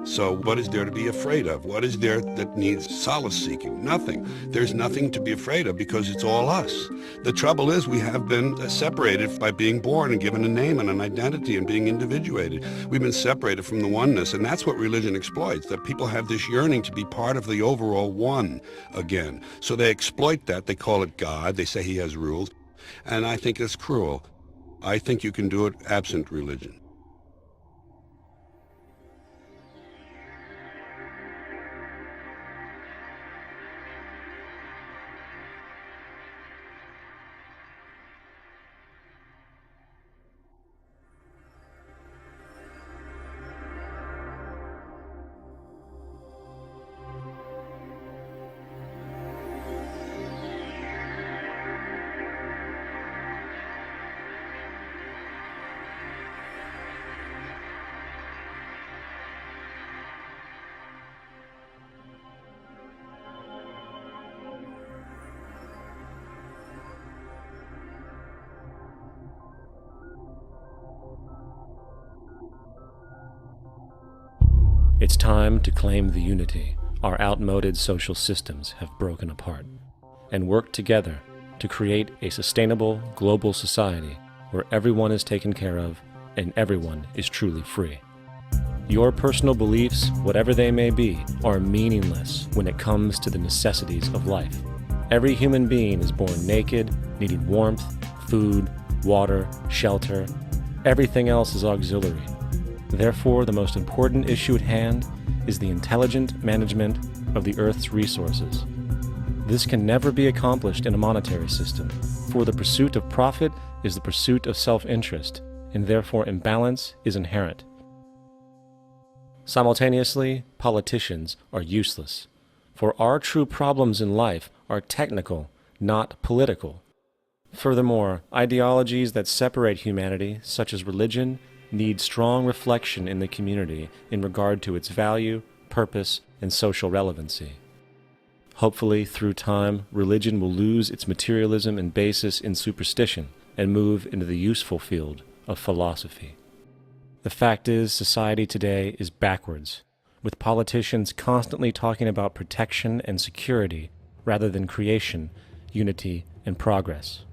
So what is there to be afraid of? What is there that needs solace-seeking? Nothing. There's nothing to be afraid of because it's all us. The trouble is we have been separated by being born and given a name and an identity and being individuated. We've been separated from the oneness, and that's what religion exploits, that people have this yearning to be part of the overall one again. So they exploit that. They call it God. They say he has rules. And I think it's cruel. I think you can do it absent religion. It's time to claim the unity our outmoded social systems have broken apart, and work together to create a sustainable global society where everyone is taken care of and everyone is truly free. Your personal beliefs, whatever they may be, are meaningless when it comes to the necessities of life. Every human being is born naked, needing warmth, food, water, shelter. Everything else is auxiliary. Therefore, the most important issue at hand is the intelligent management of the Earth's resources. This can never be accomplished in a monetary system, for the pursuit of profit is the pursuit of self-interest, and therefore imbalance is inherent. Simultaneously, politicians are useless, for our true problems in life are technical, not political. Furthermore, ideologies that separate humanity, such as religion, need strong reflection in the community in regard to its value, purpose, and social relevancy. Hopefully, through time, religion will lose its materialism and basis in superstition and move into the useful field of philosophy. The fact is, society today is backwards, with politicians constantly talking about protection and security rather than creation, unity, and progress.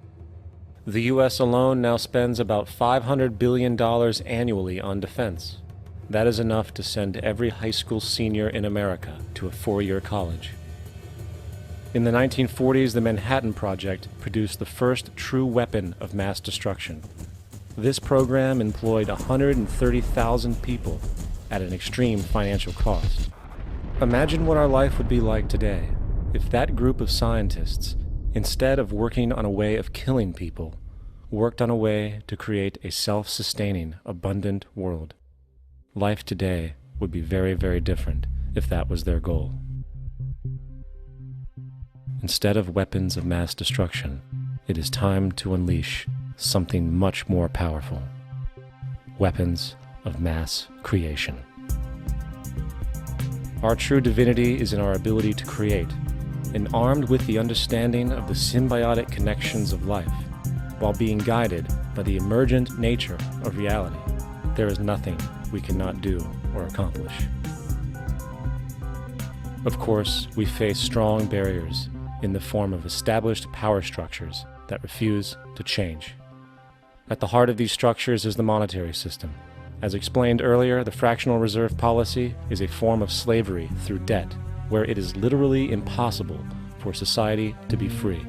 The U.S. alone now spends about $500 billion annually on defense. That is enough to send every high school senior in America to a 4-year college. In the 1940s, the Manhattan Project produced the first true weapon of mass destruction. This program employed 130,000 people at an extreme financial cost. Imagine what our life would be like today if that group of scientists, instead of working on a way of killing people, worked on a way to create a self-sustaining, abundant world. Life today would be very, very different if that was their goal. Instead of weapons of mass destruction, it is time to unleash something much more powerful. Weapons of mass creation. Our true divinity is in our ability to create, and armed with the understanding of the symbiotic connections of life, while being guided by the emergent nature of reality, there is nothing we cannot do or accomplish. Of course, we face strong barriers in the form of established power structures that refuse to change. At the heart of these structures is the monetary system. As explained earlier, the fractional reserve policy is a form of slavery through debt, where it is literally impossible for society to be free.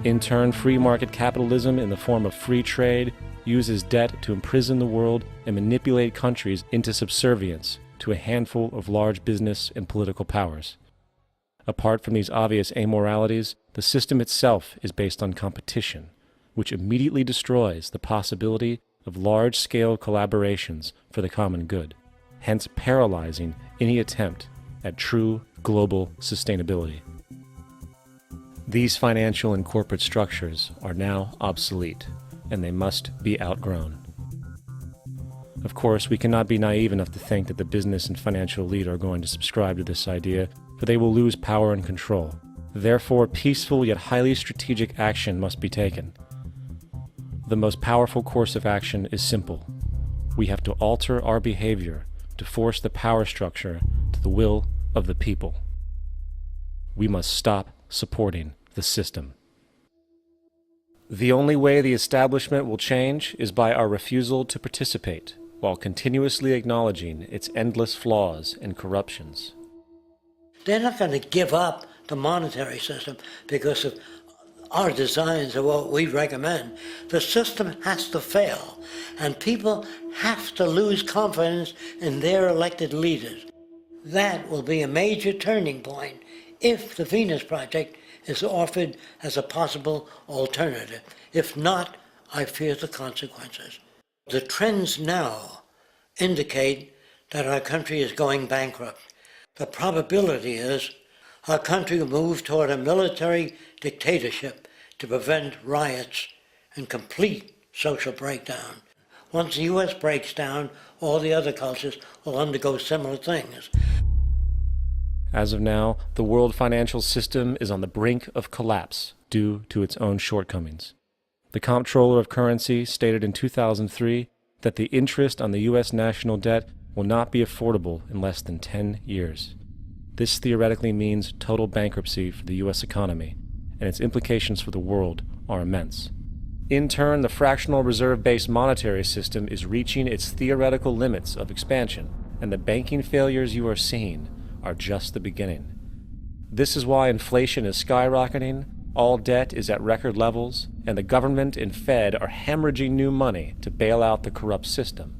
In turn, free market capitalism in the form of free trade uses debt to imprison the world and manipulate countries into subservience to a handful of large business and political powers. Apart from these obvious amoralities, the system itself is based on competition, which immediately destroys the possibility of large-scale collaborations for the common good, hence paralyzing any attempt at true global sustainability. These financial and corporate structures are now obsolete, and they must be outgrown. Of course, we cannot be naive enough to think that the business and financial elite are going to subscribe to this idea, for they will lose power and control. Therefore, peaceful yet highly strategic action must be taken. The most powerful course of action is simple. We have to alter our behavior to force the power structure to the will of the people. We must stop supporting the system. The only way the establishment will change is by our refusal to participate, while continuously acknowledging its endless flaws and corruptions. They're not going to give up the monetary system because of our designs of what we recommend. The system has to fail, and people have to lose confidence in their elected leaders. That will be a major turning point if the Venus Project is offered as a possible alternative. If not, I fear the consequences. The trends now indicate that our country is going bankrupt. The probability is our country will move toward a military dictatorship to prevent riots and complete social breakdown. Once the U.S. breaks down, all the other cultures will undergo similar things. As of now, the world financial system is on the brink of collapse due to its own shortcomings. The Comptroller of Currency stated in 2003 that the interest on the U.S. national debt will not be affordable in less than 10 years. This theoretically means total bankruptcy for the U.S. economy, and its implications for the world are immense. In turn, the fractional reserve-based monetary system is reaching its theoretical limits of expansion, and the banking failures you are seeing are just the beginning. This is why inflation is skyrocketing, all debt is at record levels, and the government and Fed are hemorrhaging new money to bail out the corrupt system.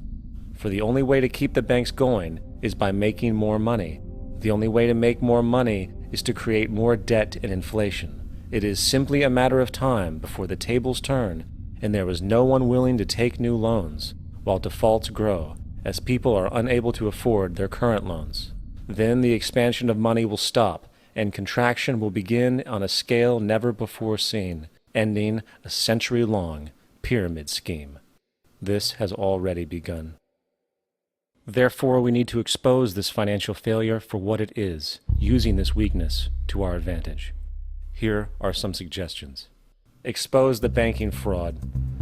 For the only way to keep the banks going is by making more money. The only way to make more money is to create more debt and inflation. It is simply a matter of time before the tables turn, and there is no one willing to take new loans, while defaults grow, as people are unable to afford their current loans. Then the expansion of money will stop, and contraction will begin on a scale never before seen, ending a century-long pyramid scheme. This has already begun. Therefore, we need to expose this financial failure for what it is, using this weakness to our advantage. Here are some suggestions. Expose the banking fraud.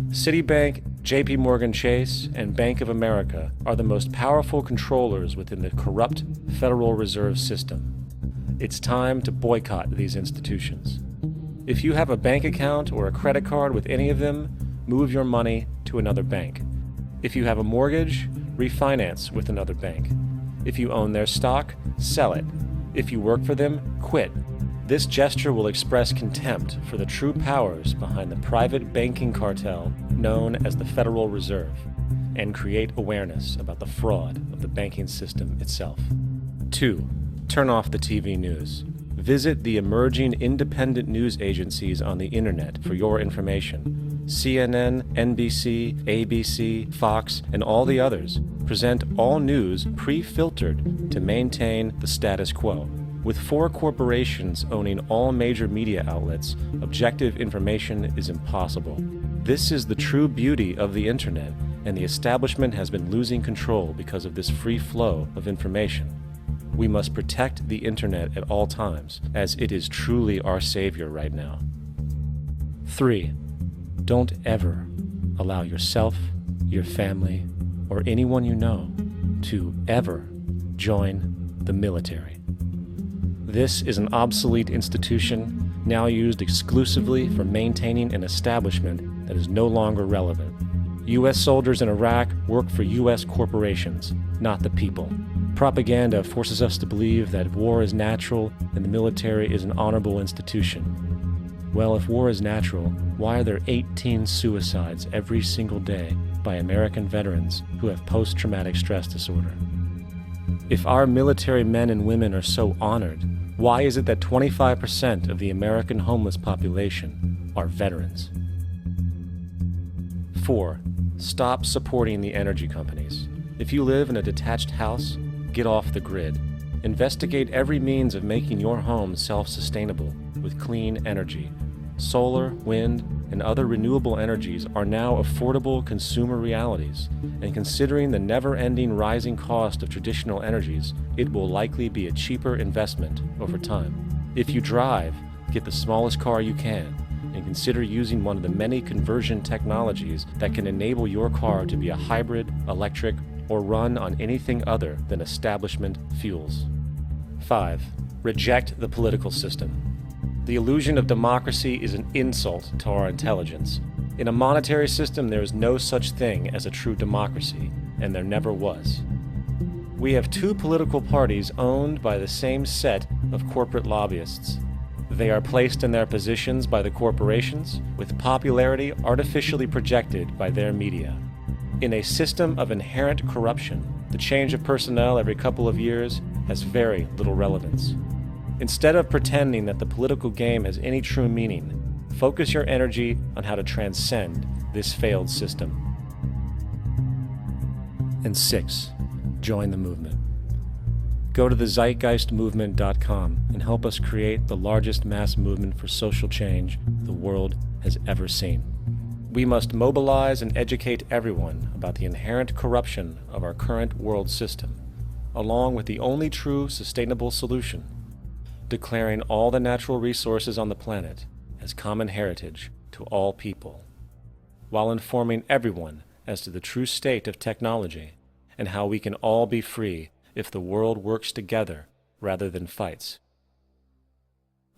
Citibank, JP Morgan Chase, and Bank of America are the most powerful controllers within the corrupt Federal Reserve System. It's time to boycott these institutions. If you have a bank account or a credit card with any of them, move your money to another bank. If you have a mortgage, refinance with another bank. If you own their stock, sell it. If you work for them, quit. This gesture will express contempt for the true powers behind the private banking cartel known as the Federal Reserve, and create awareness about the fraud of the banking system itself. 2. Turn off the TV news. Visit the emerging independent news agencies on the internet for your information. CNN, NBC, ABC, Fox, and all the others present all news pre-filtered to maintain the status quo. With 4 corporations owning all major media outlets, objective information is impossible. This is the true beauty of the internet, and the establishment has been losing control because of this free flow of information. We must protect the internet at all times, as it is truly our savior right now. 3. Don't ever allow yourself, your family, or anyone you know to ever join the military. This is an obsolete institution now used exclusively for maintaining an establishment that is no longer relevant. U.S. soldiers in Iraq work for U.S. corporations, not the people. Propaganda forces us to believe that war is natural and the military is an honorable institution. Well, if war is natural, why are there 18 suicides every single day by American veterans who have post-traumatic stress disorder? If our military men and women are so honored, why is it that 25% of the American homeless population are veterans? 4. Stop supporting the energy companies. If you live in a detached house, get off the grid. Investigate every means of making your home self-sustainable with clean energy. Solar, wind, and other renewable energies are now affordable consumer realities, and considering the never-ending rising cost of traditional energies, it will likely be a cheaper investment over time. If you drive, get the smallest car you can, and consider using one of the many conversion technologies that can enable your car to be a hybrid, electric, or run on anything other than establishment fuels. 5. Reject the political system. The illusion of democracy is an insult to our intelligence. In a monetary system, there is no such thing as a true democracy, and there never was. We have two political parties owned by the same set of corporate lobbyists. They are placed in their positions by the corporations, with popularity artificially projected by their media. In a system of inherent corruption, the change of personnel every couple of years has very little relevance. Instead of pretending that the political game has any true meaning, focus your energy on how to transcend this failed system. And 6. Join the movement. Go to the zeitgeistmovement.com and help us create the largest mass movement for social change the world has ever seen. We must mobilize and educate everyone about the inherent corruption of our current world system, along with the only true sustainable solution, declaring all the natural resources on the planet as common heritage to all people, while informing everyone as to the true state of technology and how we can all be free if the world works together rather than fights.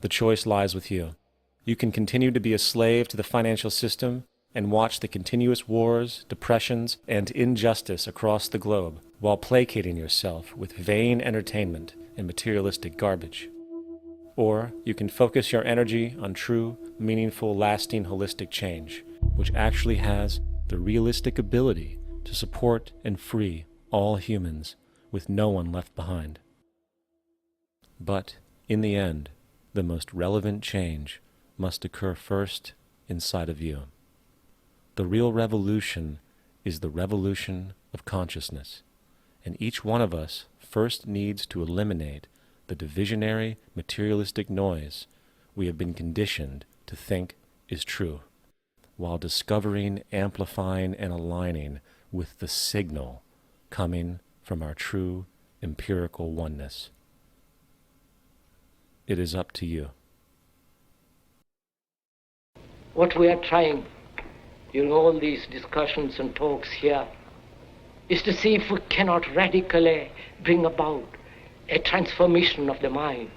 The choice lies with you. You can continue to be a slave to the financial system and watch the continuous wars, depressions, and injustice across the globe while placating yourself with vain entertainment and materialistic garbage. Or you can focus your energy on true, meaningful, lasting, holistic change, which actually has the realistic ability to support and free all humans with no one left behind. But, in the end, the most relevant change must occur first inside of you. The real revolution is the revolution of consciousness, and each one of us first needs to eliminate the divisionary, materialistic noise we have been conditioned to think is true, while discovering, amplifying, and aligning with the signal coming from our true empirical oneness. It is up to you. What we are trying in all these discussions and talks here is to see if we cannot radically bring about a transformation of the mind.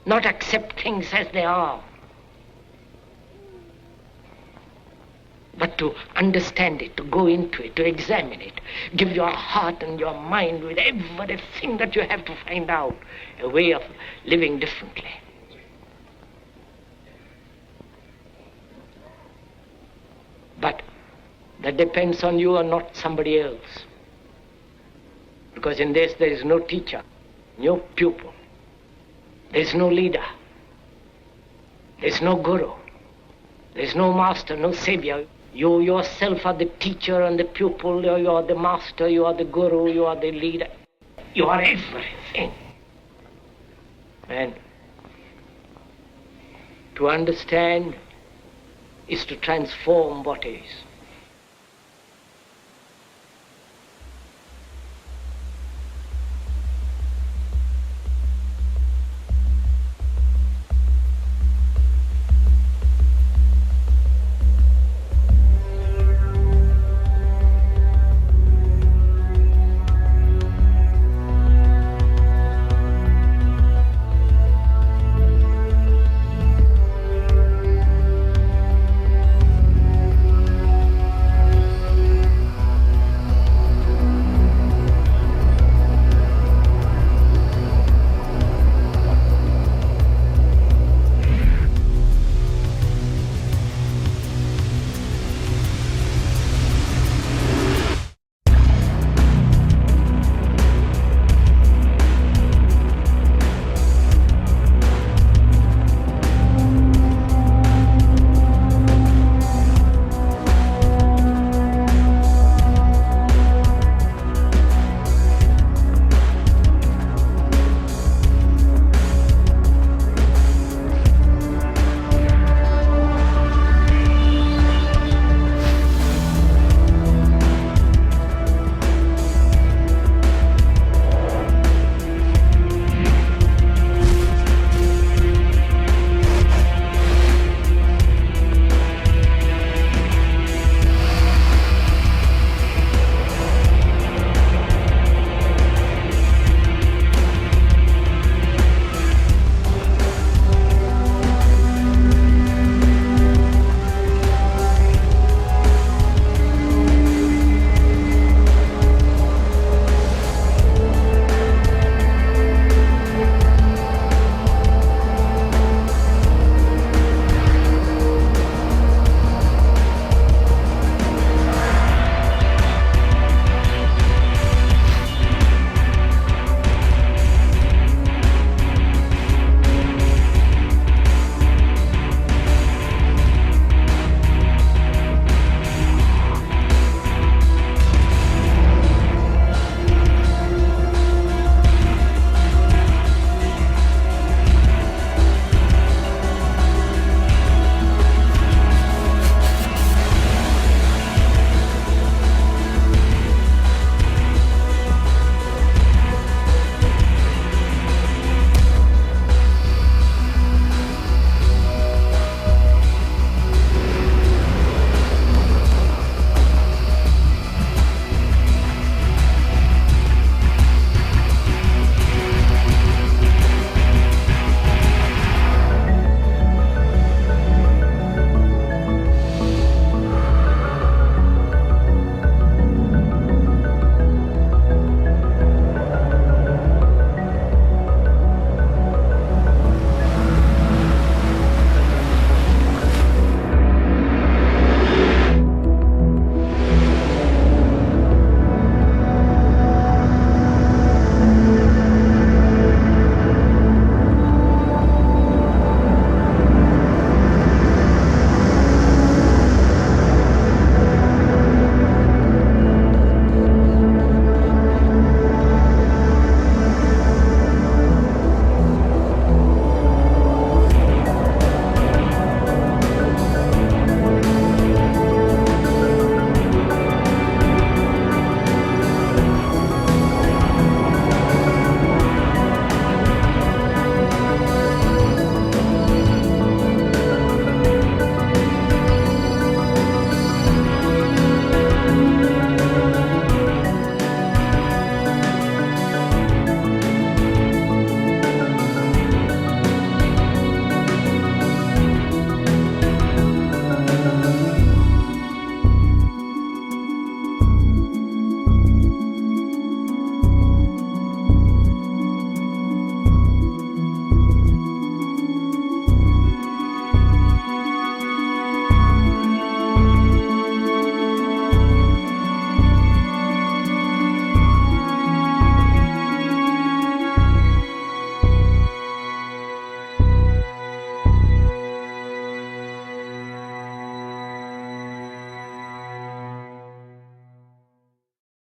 Not accept things as they are, but to understand it, to go into it, to examine it. Give your heart and your mind with everything that you have to find out a way of living differently. But that depends on you and not somebody else. Because in this there is no teacher, no pupil, there is no leader, there is no guru, there is no master, no savior. You yourself are the teacher and the pupil, you are the master, you are the guru, you are the leader. You are everything. And to understand is to transform what is.